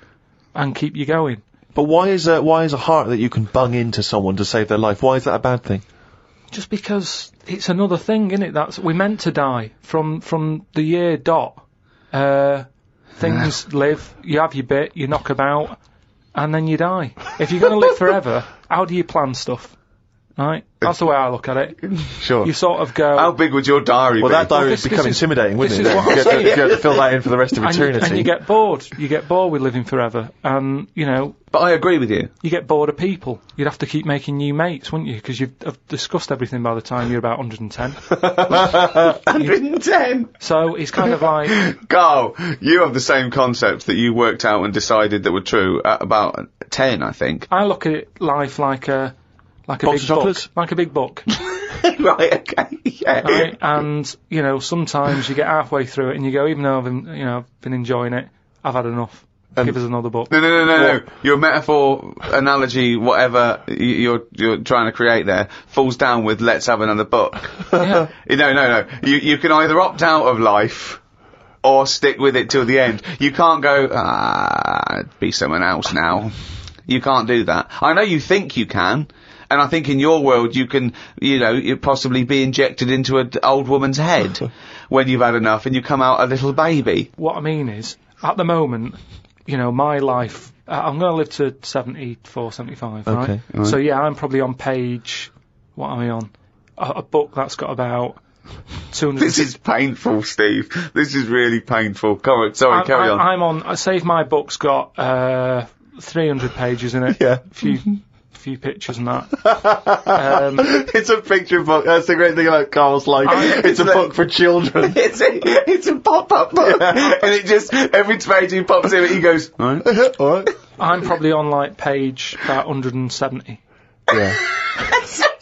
and keep you going. But why is a heart that you can bung into someone to save their life? Why is that a bad thing? Just because it's another thing, isn't it? We're meant to die from the year dot. Things live, you have your bit, you knock about, and then you die. If you're going to live forever, how do you plan stuff? Right? That's the way I look at it. Sure. You sort of go... How big would your diary be? Well, that diary would become intimidating, wouldn't it? This is what I'm saying. You have to fill that in for the rest of eternity. And you get bored. You get bored with living forever. And, But I agree with you. You get bored of people. You'd have to keep making new mates, wouldn't you? Because you've discussed everything by the time you're about 110. 110? So it's kind of like... Karl, you have the same concepts that you worked out and decided that were true at about 10, I think. I look at life like a Box big of chocolates? book. Like a big book. Right, okay, yeah. Right? And, sometimes you get halfway through it and you go, even though I've been enjoying it, I've had enough. Give us another book. No. Your metaphor, analogy, whatever you're trying to create there, falls down with let's have another book. Yeah. No. You can either opt out of life or stick with it till the end. You can't go, be someone else now. You can't do that. I know you think you can. And I think in your world you can, you possibly be injected into an old woman's head when you've had enough and you come out a little baby. What I mean is, at the moment, my life, I'm going to live to 74, 75, right? Okay. Right. So yeah, I'm probably on page, what am I on? A book that's got about 200... This is painful, Steve. This is really painful. Carry on. I'm on, I say if my book's got 300 pages in it. Yeah. Few pictures and that. It's a picture book. That's the great thing about Karl's life. It's a book for children. It's a pop-up book. Yeah. And it just, every page he pops in, he goes, alright. Alright. I'm probably on page about 170. Yeah.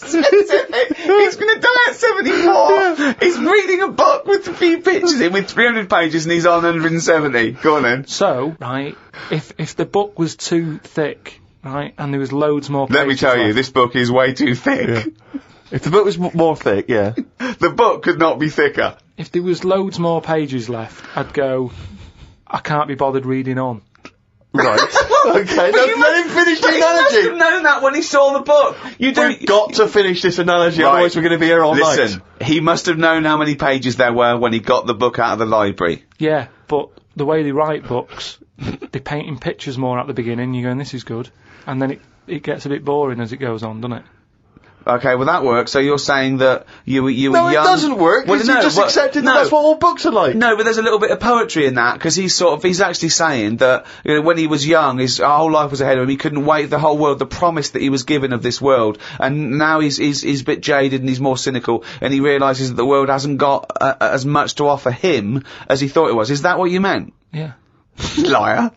He's going to die at 74. He's reading a book with a few pictures in with 300 pages and he's on 170. Go on then. So, right, if the book was too thick, right, and there was loads more pages Let me tell you, left, this book is way too thick. Yeah. If the book was more thick, yeah. The book could not be thicker. if there was loads more pages left, I'd go, I can't be bothered reading on. Right. Okay, let him finish the He must have analogy. known that when he saw the book. We've got to finish this analogy, Right. otherwise we're going to be here all Listen, night. he must have known how many pages there were when he got the book out of the library. Yeah, but the way they write books, they're painting pictures more at the beginning, you're going, this is good. And then it gets a bit boring as it goes on, doesn't it? Okay, well that works. So you're saying that you were young... No, it doesn't work. Well, You just accepted that that's what all books are like. No, but there's a little bit of poetry in that, because he's actually saying that, when he was young, his whole life was ahead of him, he couldn't wait the whole world, the promise that he was given of this world, and now he's a bit jaded and he's more cynical, and he realises that the world hasn't got as much to offer him as he thought it was. Is that what you meant? Yeah. Liar.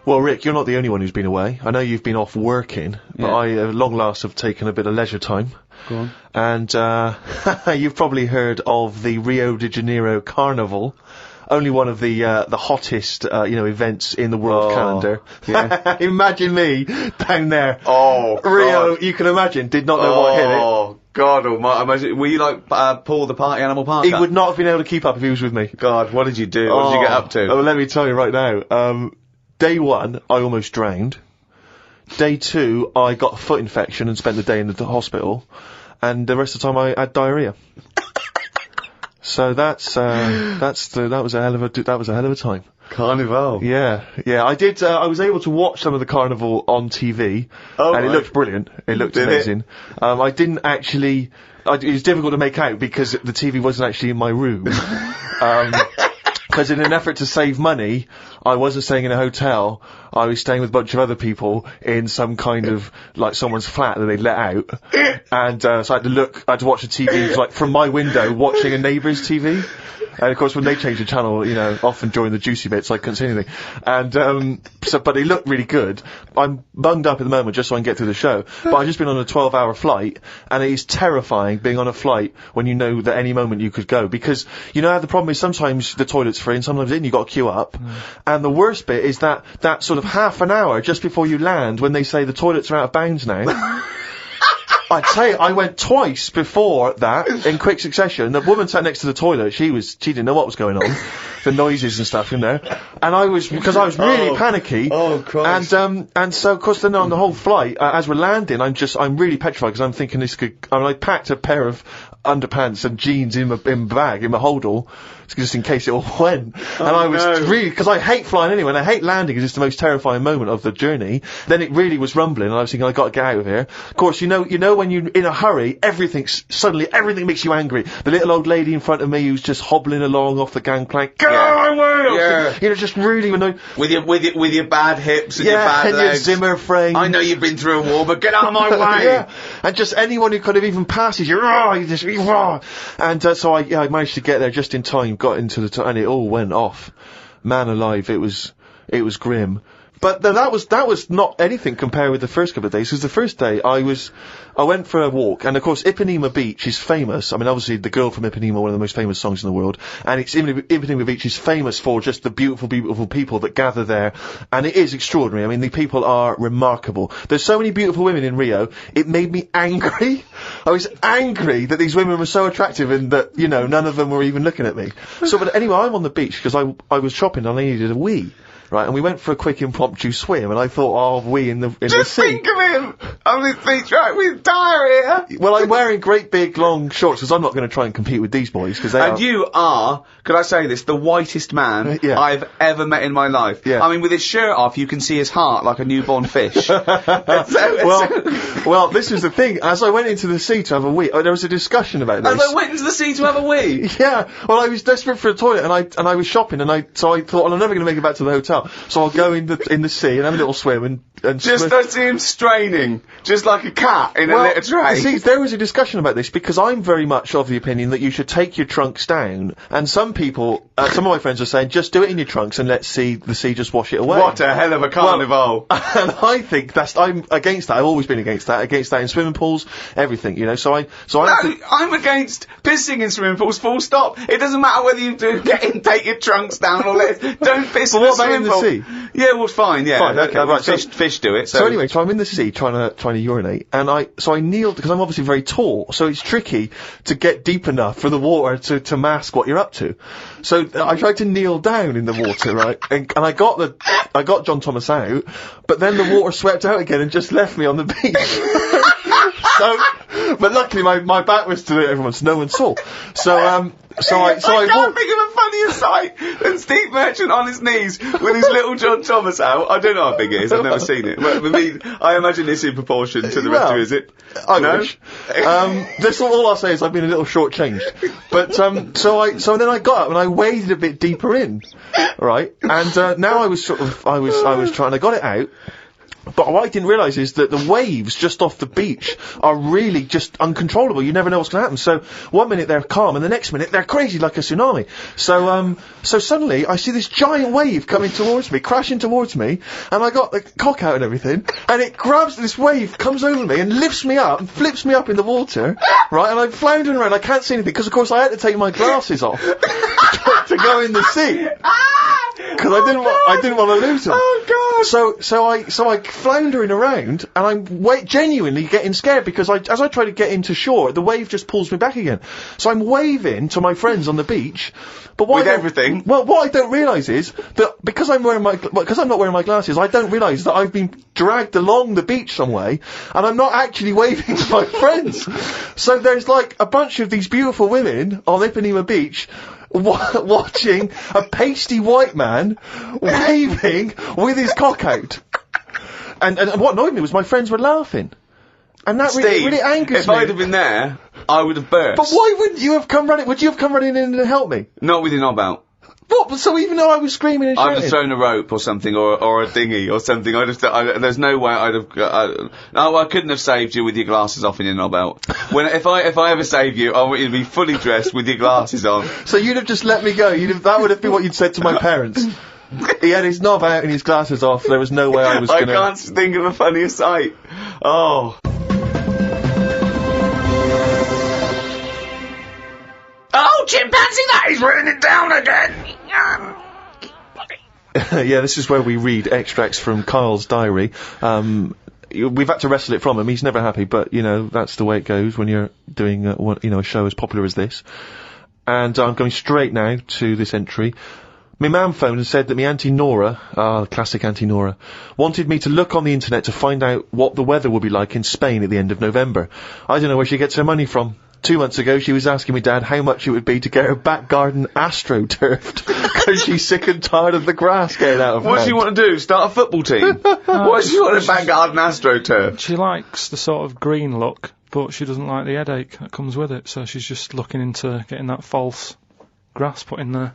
Well, Rick, you're not the only one who's been away. I know you've been off working, but I, at long last, have taken a bit of leisure time. Go on. And, you've probably heard of the Rio de Janeiro Carnival. Only one of the hottest, events in the world calendar. Yeah. Imagine me down there. Oh, Rio, God. you can imagine, did not know what hit it. Oh, God almighty. Imagine, were you like Paul the Party Animal Parker? He would not have been able to keep up if he was with me. God, what did you do? What did you get up to? Oh, well, let me tell you right now. Day one, I almost drowned. Day two, I got a foot infection and spent the day in the hospital. And the rest of the time, I had diarrhea. So that was a hell of a time. Carnival. Yeah, I did, I was able to watch some of the carnival on TV, and it looked brilliant. It looked amazing. I didn't actually, it was difficult to make out because the TV wasn't actually in my room. Because in an effort to save money, I wasn't staying in a hotel, I was staying with a bunch of other people in some kind of, like, someone's flat that they'd let out. And, so I had to watch the TV, like, from my window, watching a neighbour's TV. And of course, when they changed the channel, you know, often during the juicy bits, I couldn't see anything. And, but it looked really good. I'm bunged up at the moment just so I can get through the show. But I've just been on a 12-hour flight, and it is terrifying being on a flight when you know that any moment you could go. Because, you know, the problem is sometimes the toilet's free and sometimes you've got to queue up. And the worst bit is that sort of half an hour just before you land when they say the toilets are out of bounds now. I'd say I went twice before that in quick succession. The woman sat next to the toilet. She didn't know what was going on, the noises and stuff in there. And because I was really panicky. Oh Christ! And so of course then on the whole flight, as we're landing, I'm really petrified because I'm thinking I packed a pair of underpants and jeans in my bag, in my holdall, just in case it all went. And I was really, because I hate flying anyway, and I hate landing because it's the most terrifying moment of the journey. Then it really was rumbling, and I was thinking, I got to get out of here. Of course, you know when you're in a hurry, everything makes you angry. The little old lady in front of me who's just hobbling along off the gangplank, get out of my way! Yeah. You know, just really annoying. With your bad hips and your bad legs. Your Zimmer frame. I know you've been through a war, but get out of my way! Yeah. And just anyone who kind of even passes you, and so I managed to get there just in time, got into and it all went off. Man alive, it was grim. But that was not anything compared with the first couple of days, because the first day I went for a walk, and of course Ipanema Beach is famous. I mean, obviously The Girl from Ipanema, one of the most famous songs in the world, and Ipanema Beach is famous for just the beautiful, beautiful people that gather there, and it is extraordinary. I mean, the people are remarkable. There's so many beautiful women in Rio, it made me angry. I was angry that these women were so attractive and that, you know, none of them were even looking at me. So, but anyway, I'm on the beach because I was shopping and I needed a wee. Right, and we went for a quick impromptu swim, and I thought, we in the sea. Just think of him on this beach, right, with diarrhea. Well, I'm wearing great big long shorts, because I'm not going to try and compete with these boys, because they are... And you are, could I say this, the whitest man I've ever met in my life. Yeah. I mean, with his shirt off, you can see his heart like a newborn fish. Well, this is the thing. As I went into the sea to have a wee, there was a discussion about this. As I went into the sea to have a wee? Yeah. Well, I was desperate for a toilet, and I was shopping, so I thought, well, I'm never going to make it back to the hotel. So I'll go in the sea and have a little swim and just I see him straining, just like a cat in a litter tray. See, there was a discussion about this because I'm very much of the opinion that you should take your trunks down, and some people, some of my friends are saying, just do it in your trunks and let the sea just wash it away. What a hell of a carnival! And I think I'm against that. I've always been against that in swimming pools, everything, you know. I'm against pissing in swimming pools. Full stop. It doesn't matter whether you take your trunks down or don't piss in a swimming pool. Sea? Yeah, well, fine, yeah. Fine, okay, right. Fish do it. So anyway, I'm in the sea trying to urinate, and I kneeled, because I'm obviously very tall, so it's tricky to get deep enough for the water to mask what you're up to. So I tried to kneel down in the water, right, and I got John Thomas out, but then the water swept out again and just left me on the beach. But luckily my back was to everyone, so no one saw. I can't think of a funnier sight than Steve Merchant on his knees with his little John Thomas out. I don't know how big it is. I've never seen it. But I mean, I imagine it's in proportion to the rest of it, is it? I wish. That's all I'll say is I've been a little shortchanged. But so then I got up and I waded a bit deeper in, right? And now I was trying. I got it out. But what I didn't realise is that the waves just off the beach are really just uncontrollable. You never know what's going to happen. So one minute they're calm, and the next minute they're crazy like a tsunami. So suddenly I see this giant wave coming towards me, crashing towards me, and I got the cock out and everything, and it grabs this wave, comes over me, and lifts me up, and flips me up in the water, right? And I'm floundering around. I can't see anything because, of course, I had to take my glasses off to go in the sea. Because I didn't want to lose them. Oh God! So I floundering around, and I'm genuinely getting scared because as I try to get into shore, the wave just pulls me back again. So I'm waving to my friends on the beach, but what I don't realise is that because I'm not wearing my glasses, I don't realise that I've been dragged along the beach some way, and I'm not actually waving to my friends. So there's like a bunch of these beautiful women on Ipanema Beach, watching a pasty white man waving with his cock out. And what annoyed me was my friends were laughing. And that really angers if me. I'd have been there, I would have burst. But why wouldn't you have come running? Would you have come running in and helped me? Not with your knob out. What? So even though I was screaming and shouting? I'd have thrown a rope or something, or a dinghy or something. There's no way I'd have. I couldn't have saved you with your glasses off and your knob out. If I ever save you, I want you to be fully dressed with your glasses on. So you'd have just let me go. That would have been what you'd said to my parents. He had his knob out and his glasses off. There was no way I was gonna. I can't think of a funnier sight. Oh. Oh, chimpanzee, that is raining down again. Yeah, this is where we read extracts from Karl's diary. We've had to wrestle it from him. He's never happy, but, that's the way it goes when you're doing, a show as popular as this. And I'm going straight now to this entry. My mum phoned and said that my Auntie Nora, classic Auntie Nora, wanted me to look on the internet to find out what the weather will be like in Spain at the end of November. I don't know where she gets her money from. 2 months ago, she was asking me dad how much it would be to get her back garden astroturfed because she's sick and tired of the grass getting out of What does she want to do? Start a football team? Why does she want a back garden astroturf? She likes the sort of green look, but she doesn't like the headache that comes with it, so she's just looking into getting that false grass put in there.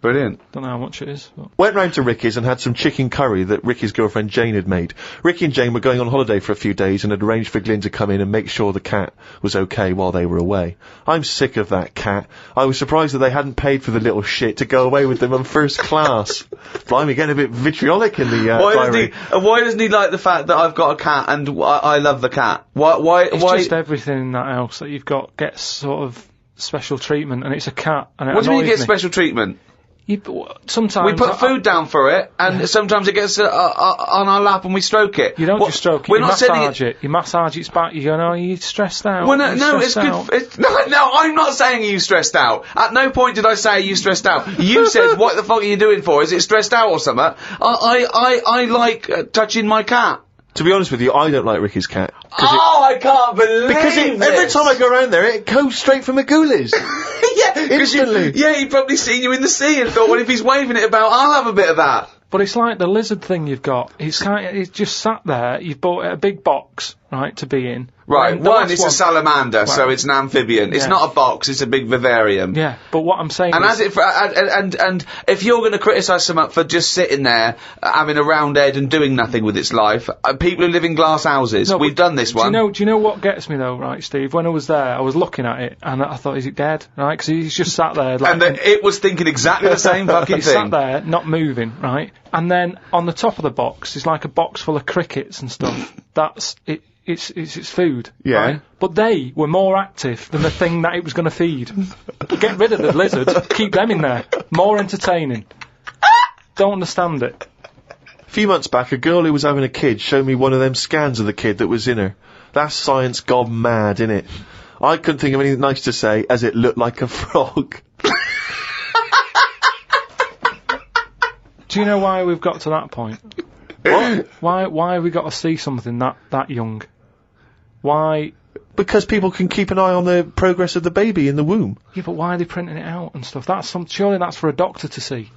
Brilliant. Don't know how much it is. But. Went round to Ricky's and had some chicken curry that Ricky's girlfriend Jane had made. Ricky and Jane were going on holiday for a few days and had arranged for Glyn to come in and make sure the cat was okay while they were away. I'm sick of that cat. I was surprised that they hadn't paid for the little shit to go away with them on first class. Blimey, getting a bit vitriolic in the diary. Why doesn't he like the fact that I've got a cat and I love the cat? Why? It's just everything in that house that you've got gets sort of special treatment, and it's a cat. And what do you mean you get special treatment? Sometimes we put food down for it, and sometimes it gets on our lap and we stroke it. You don't just stroke it, you massage it. You massage its back, you go, no, you're stressed out. Well, no, it's good. No, I'm not saying are you stressed out. At no point did I say are you stressed out. You said, what the fuck are you doing for? Is it stressed out or something? I like touching my cat. To be honest with you, I don't like Ricky's cat. I can't believe because every time I go around there, it goes straight for Magoolis. Instantly. He'd probably seen you in the sea and thought, well, if he's waving it about, I'll have a bit of that. But it's like the lizard thing you've got. It's just sat there. You've bought a big box, right, to be in. Right, it's a salamander, so it's an amphibian. It's not a box, it's a big vivarium. Yeah, but what I'm saying and is... And if you're going to criticise someone for just sitting there, having a round head and doing nothing with its life, people who live in glass houses, we've done this one. Do you know what gets me though, right, Steve? When I was there, I was looking at it, and I thought, is it dead? Right, because he's just sat there... Like, and it was thinking exactly the same fucking thing. He sat there, not moving, right? And then on the top of the box is like a box full of crickets and stuff. That's it. It's food, right? But they were more active than the thing that it was going to feed. Get rid of the lizards, keep them in there. More entertaining. Don't understand it. A few months back, a girl who was having a kid showed me one of them scans of the kid that was in her. That's science gone mad, innit? I couldn't think of anything nice to say, as it looked like a frog. Do you know why we've got to that point? What? Why have we got to see something that young? Why? Because people can keep an eye on the progress of the baby in the womb. Yeah, but why are they printing it out and stuff? Surely that's for a doctor to see.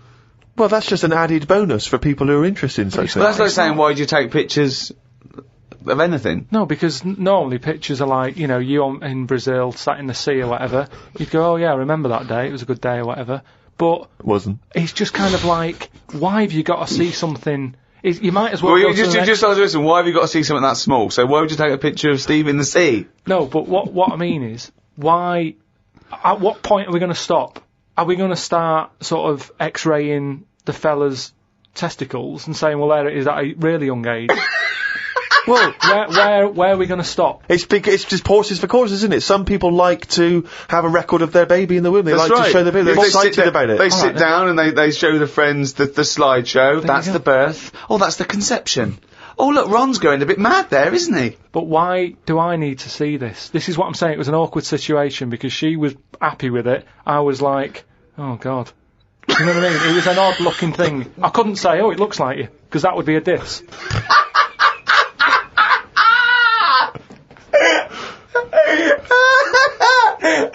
Well, that's just an added bonus for people who are interested in such things. That's like saying, why do you take pictures of anything? No, because normally pictures are like, you in Brazil, sat in the sea or whatever. You'd go, oh yeah, I remember that day, it was a good day or whatever. But... It wasn't. It's just kind of like, why have you got to see something... You might as well. Listen. Why have you got to see something that small? So why would you take a picture of Steve in the sea? No, but what I mean is, why? At what point are we going to stop? Are we going to start sort of X-raying the fella's testicles and saying, well, there it is at a really young age? Well, where are we going to stop? It's just horses for courses, isn't it? Some people like to have a record of their baby in the womb. They like to show their baby. They're excited about it. They sit down and they show the friends the slideshow. That's the birth. Oh, that's the conception. Oh, look, Ron's going a bit mad there, isn't he? But why do I need to see this? This is what I'm saying. It was an awkward situation because she was happy with it. I was like, oh, God. You know what I mean? It was an odd-looking thing. I couldn't say, oh, it looks like you, because that would be a diss.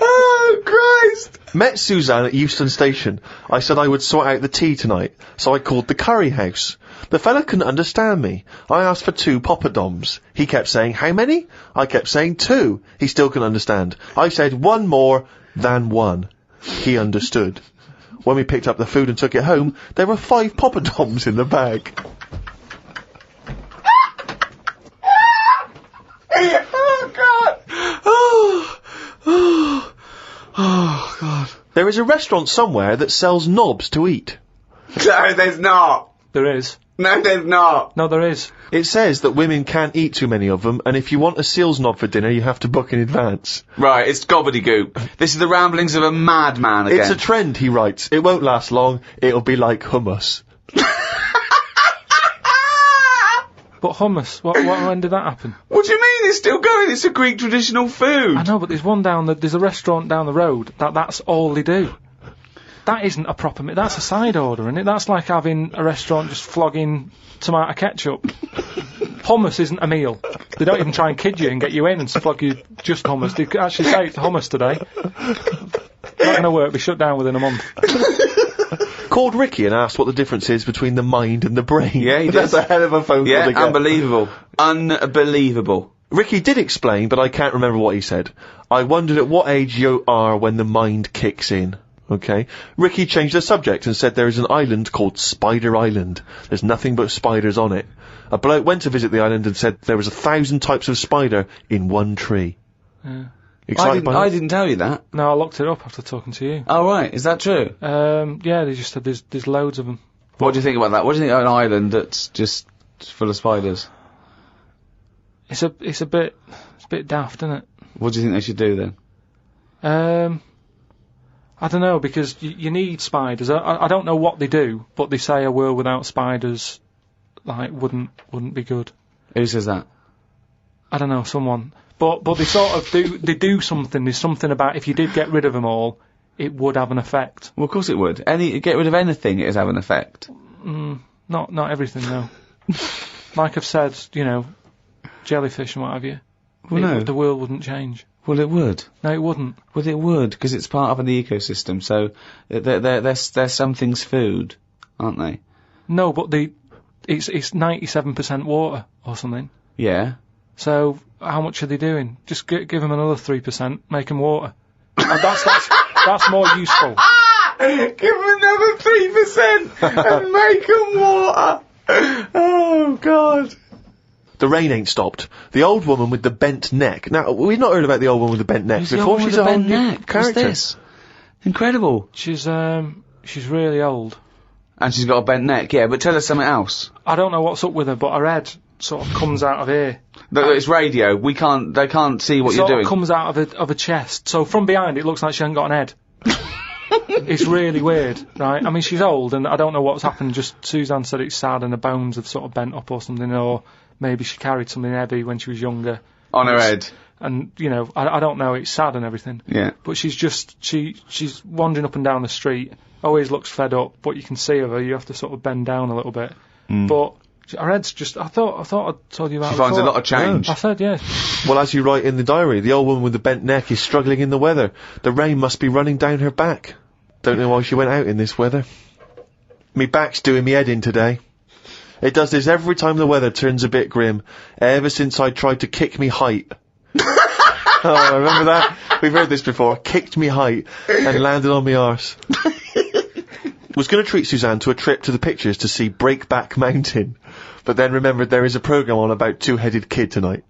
Oh, Christ! Met Suzanne at Euston Station. I said I would sort out the tea tonight, so I called the curry house. The fella couldn't understand me. I asked for 2 poppadoms. He kept saying, how many? I kept saying 2. He still couldn't understand. I said 1 more than 1. He understood. When we picked up the food and took it home, there were 5 poppadoms in the bag. Oh, God! Oh, God. There is a restaurant somewhere that sells knobs to eat. No, there's not. There is. No, there's not. No, there is. It says that women can't eat too many of them, and if you want a seal's knob for dinner, you have to book in advance. Right, it's gobbledygook. This is the ramblings of a madman again. It's a trend, he writes. It won't last long. It'll be like hummus. But hummus, when did that happen? What do you mean it's still going? It's a Greek traditional food. I know, but there's a restaurant down the road that's all they do. That isn't a proper that's a side order, isn't it? That's like having a restaurant just flogging tomato ketchup. Hummus isn't a meal. They don't even try and kid you and get you in and flog you just hummus. They actually say it's hummus today. Not going to work, be shut down within a month. Called Ricky and asked what the difference is between the mind and the brain. Yeah, he did. That's a hell of a phone call to get. Unbelievable. Unbelievable. Ricky did explain, but I can't remember what he said. I wondered at what age you are when the mind kicks in. Okay. Ricky changed the subject and said there is an island called Spider Island. There's nothing but spiders on it. A bloke went to visit the island and said there was 1,000 types of spider in one tree. Yeah. I didn't tell you that. No, I looked it up after talking to you. Oh, right. Is that true? Yeah, they just said there's loads of them. What do you think about that? What do you think of an island that's just full of spiders? It's a bit daft, isn't it? What do you think they should do then? I don't know, because you need spiders. I don't know what they do, but they say a world without spiders, like, wouldn't be good. Who says that? I don't know, someone. But they sort of do something. There's something about if you did get rid of them all, it would have an effect. Well, of course it would. Get rid of anything, it'd have an effect. Not everything, though. Like I've said, jellyfish and what have you. Well, no. The world wouldn't change. Well, it would. No, it wouldn't. Well, it would, because it's part of an ecosystem, so they're something's food, aren't they? No, but it's 97% water or something. Yeah. So how much are they doing? Just give them another 3%, make them water. And that's more useful. Give them another 3% and make them water. Oh, God. The rain ain't stopped. The old woman with the bent neck. Now, we've not heard about the old woman with the bent neck Who's before. She's a whole new character. What's this? Incredible. She's really old. And she's got a bent neck, yeah, but tell us something else. I don't know what's up with her, but her head sort of comes out of here. It's radio. They can't see what you're doing. It comes out of her chest. So from behind it looks like she hasn't got an head. It's really weird, right? I mean, she's old and I don't know what's happened. Just Suzanne said it's sad and her bones have sort of bent up or something, or maybe she carried something heavy when she was younger. On her head. And, I don't know, it's sad and everything. Yeah. But she's wandering up and down the street, always looks fed up, but you can see her, you have to sort of bend down a little bit. But her head's just, I thought I told you about it. She finds a lot of change. Yeah. I said, yeah. Well, as you write in the diary, the old woman with the bent neck is struggling in the weather. The rain must be running down her back. Don't know why she went out in this weather. Me back's doing me head in today. It does this every time the weather turns a bit grim, ever since I tried to kick me height. Oh, remember that? We've heard this before. Kicked me height and landed on me arse. Was going to treat Suzanne to a trip to the pictures to see Breakback Mountain, but then remembered there is a programme on about two-headed kid tonight.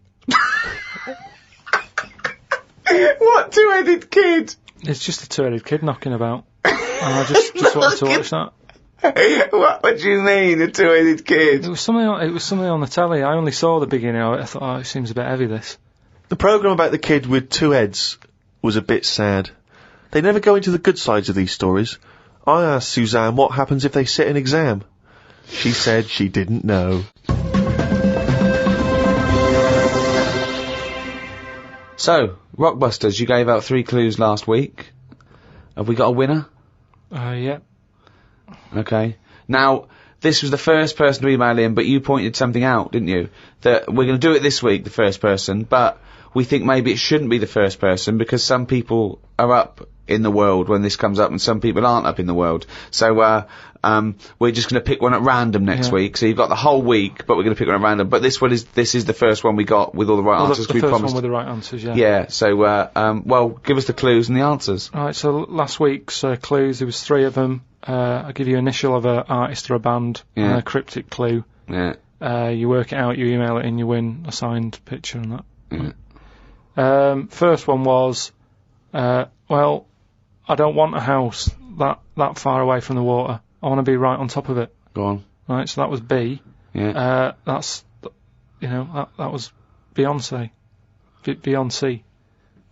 What two-headed kid? It's just a two-headed kid knocking about. And I just wanted to watch that. What do you mean, a two-headed kid? It was something on the telly. I only saw the beginning of it. I thought, it seems a bit heavy, this. The programme about the kid with two heads was a bit sad. They never go into the good sides of these stories. I asked Suzanne what happens if they sit an exam. She said she didn't know. So, Rockbusters, you gave out 3 clues last week. Have we got a winner? Yeah. Okay. Now, this was the first person to email in, but you pointed something out, didn't you? That we're going to do it this week, the first person, but we think maybe it shouldn't be the first person because some people are up in the world when this comes up and some people aren't up in the world. So, we're just gonna pick one at random next week. So you've got the whole week, but we're gonna pick one at random. But this is the first one we got with all the right answers. The we first promised. one with the right answers, yeah. Yeah, so, well, give us the clues and the answers. Right, so last week's clues, there was 3 of them. I'll give you initial of an artist or a band, and a cryptic clue. Yeah. You work it out, you email it in, you win a signed picture and that. Yeah. First one was, well, I don't want a house that far away from the water. I want to be right on top of it. Go on. Right, so that was B. Yeah. That's, that was Beyonce. Beyonce.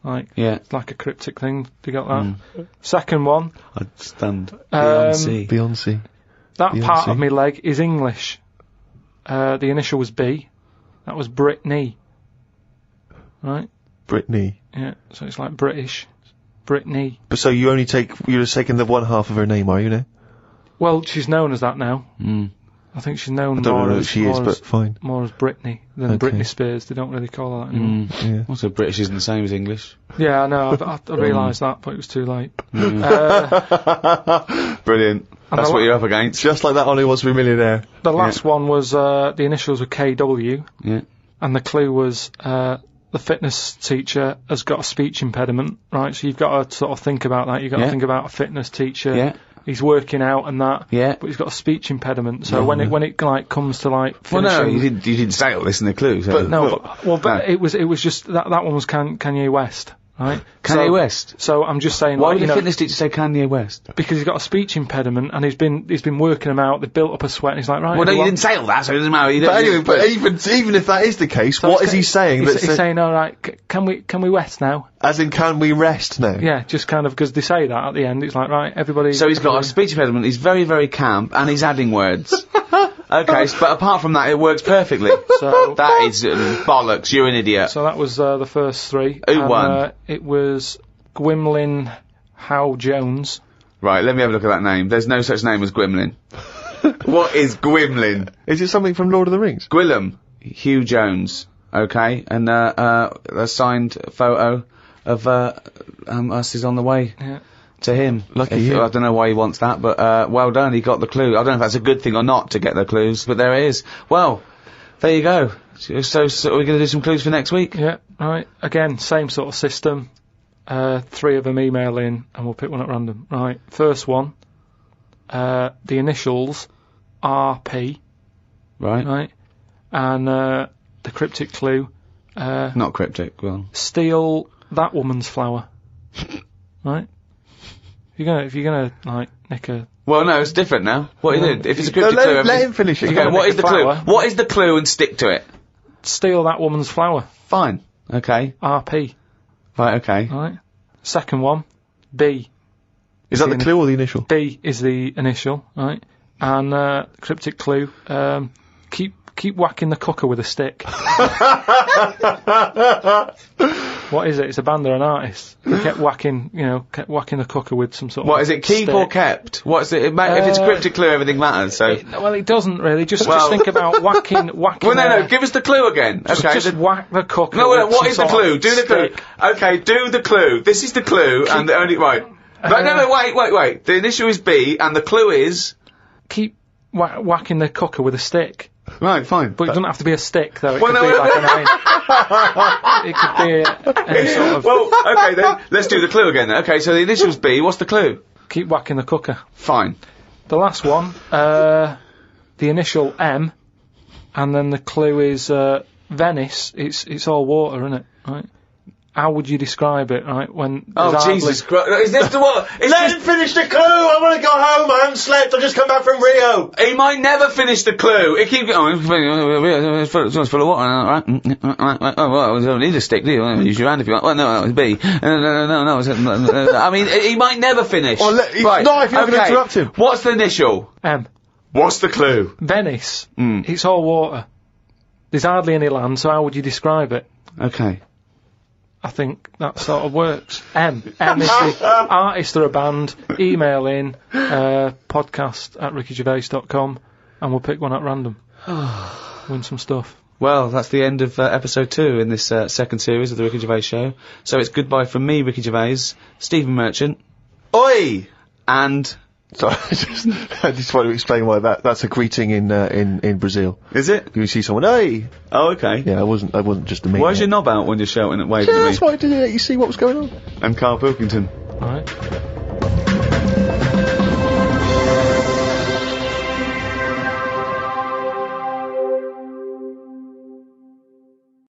Like, it's like a cryptic thing. You got that? Second one. I stand. Beyonce. Beyonce. That Beyonce. part of my leg is English. The initial was B. That was Brittany. Right? Brittany. Yeah, so it's like British. Brittany. But so you're just taking the one half of her name, are you now? Well, she's known as that now. I think she's known I don't more know as if she is, but fine. more as Britney than Britney Spears. They don't really call her that anymore. Yeah. Also, British isn't the same as English. Yeah, I know. I realised that, but it was too late. Brilliant. That's what you're up against. Just like that, Only Wants to Be a Millionaire. The last one was the initials were KW, Yeah. and the clue was the fitness teacher has got a speech impediment. Right, so you've got to sort of think about that. You've got to think about a fitness teacher. Yeah. He's working out and that, Yeah. but he's got a speech impediment. So when it like comes to like finishing, well, no, you didn't say all this in the clue. So. but no, but it was just that one was Kanye West, right? Kanye West. So I'm just saying, Why like, would the fitness teacher say Kanye West? because he's got a speech impediment and he's been working them out. They've built up a sweat. And he's like, right. Well, no, you everyone- didn't say all that, so it doesn't matter. But anyway, even if that is the case, So what it's is he saying? He's saying, all right, can we rest now? As in, can we rest now? Yeah, just kind of because they say that at the end. It's like, right, everybody. So he's got a speech impediment, he's very, very camp, and he's adding words. Okay, but apart from that, it works perfectly. So That is bollocks, you're an idiot. So that was the first 3. Who and, won? It was Gwymlyn Howe Jones. Right, let me have a look at that name. There's no such name as Gwymlyn. What is Gwymlyn? Is it something from Lord of the Rings? Gwillem, Hugh Jones, okay, and a signed photo of us is on the way to him. Lucky you. I don't know why he wants that, but well done, he got the clue. I don't know if that's a good thing or not to get the clues, but there it is. Well, there you go. So we're going to do some clues for next week? Yeah, right. Again, same sort of system. 3 of them email in, and we'll pick one at random. Right, first one. The initials RP. Right. And the cryptic clue. Not cryptic, well. Steal that woman's flower. Right. If you're gonna like nick a. Well, no, it's different now. What is it? If it's a No, cryptic clue... let him finish it. Okay, what is the clue? flower. What is the clue and stick to it? Steal that woman's flower. Fine. Okay. RP. Right, okay. Right. Second one. B. Is that the clue or the initial? B is the initial, right? And cryptic clue. Keep whacking the cooker with a stick. What is it? It's a band or an artist. They kept whacking the cooker with some sort of. What is it? Keep stick. or kept? What's it? If it's a cryptic clue, everything matters. So. It doesn't really. Just Well- think about whacking. Well, no. Give us the clue again. Okay. Just whack the cooker. No, with what some is the sort clue? of Do the clue. stick. Okay, do the clue. This is the clue, and the only right. No, wait. The initial is B, and the clue is Keep whacking the cooker with a stick. right. Fine. But it doesn't have to be a stick, though. It Well, could no, be like an iron. It could be any sort of. Well, okay then. Let's do the clue again. Then. Okay, so the initials B. What's the clue? Keep whacking the cooker. Fine. The last one, the initial M, and then the clue is Venice. It's all water, isn't it? Right? How would you describe it? Right? When Oh Jesus Christ! Is this the what? Let him finish the clue! I want to go home, I haven't slept, I've just come back from Rio! He might never finish the clue. It keeps going. It's full of water, right? Oh, well, you don't need a stick, do you? Use your hand if you want. Well, no, it's B. No. I mean, he might never finish. Well, not if you're going to interrupt him. What's the initial? M. What's the clue? Venice. It's all water. There's hardly any land, so how would you describe it? Okay. I think that sort of works. M is the artist or a band. Email in podcast@rickygervais.com and we'll pick one at random. Win some stuff. Well, that's the end of episode 2 in this second series of the Ricky Gervais Show. So it's goodbye from me, Ricky Gervais, Stephen Merchant, Oi! and... Sorry, I just want to explain why that's a greeting in Brazil. Is it? You see someone, hey! Oh, okay. Yeah, I wasn't just a me. Why's your knob out when you're shouting and waving Yeah, at me? that's why I did it, you see what was going on. I'm Karl Pilkington. Right.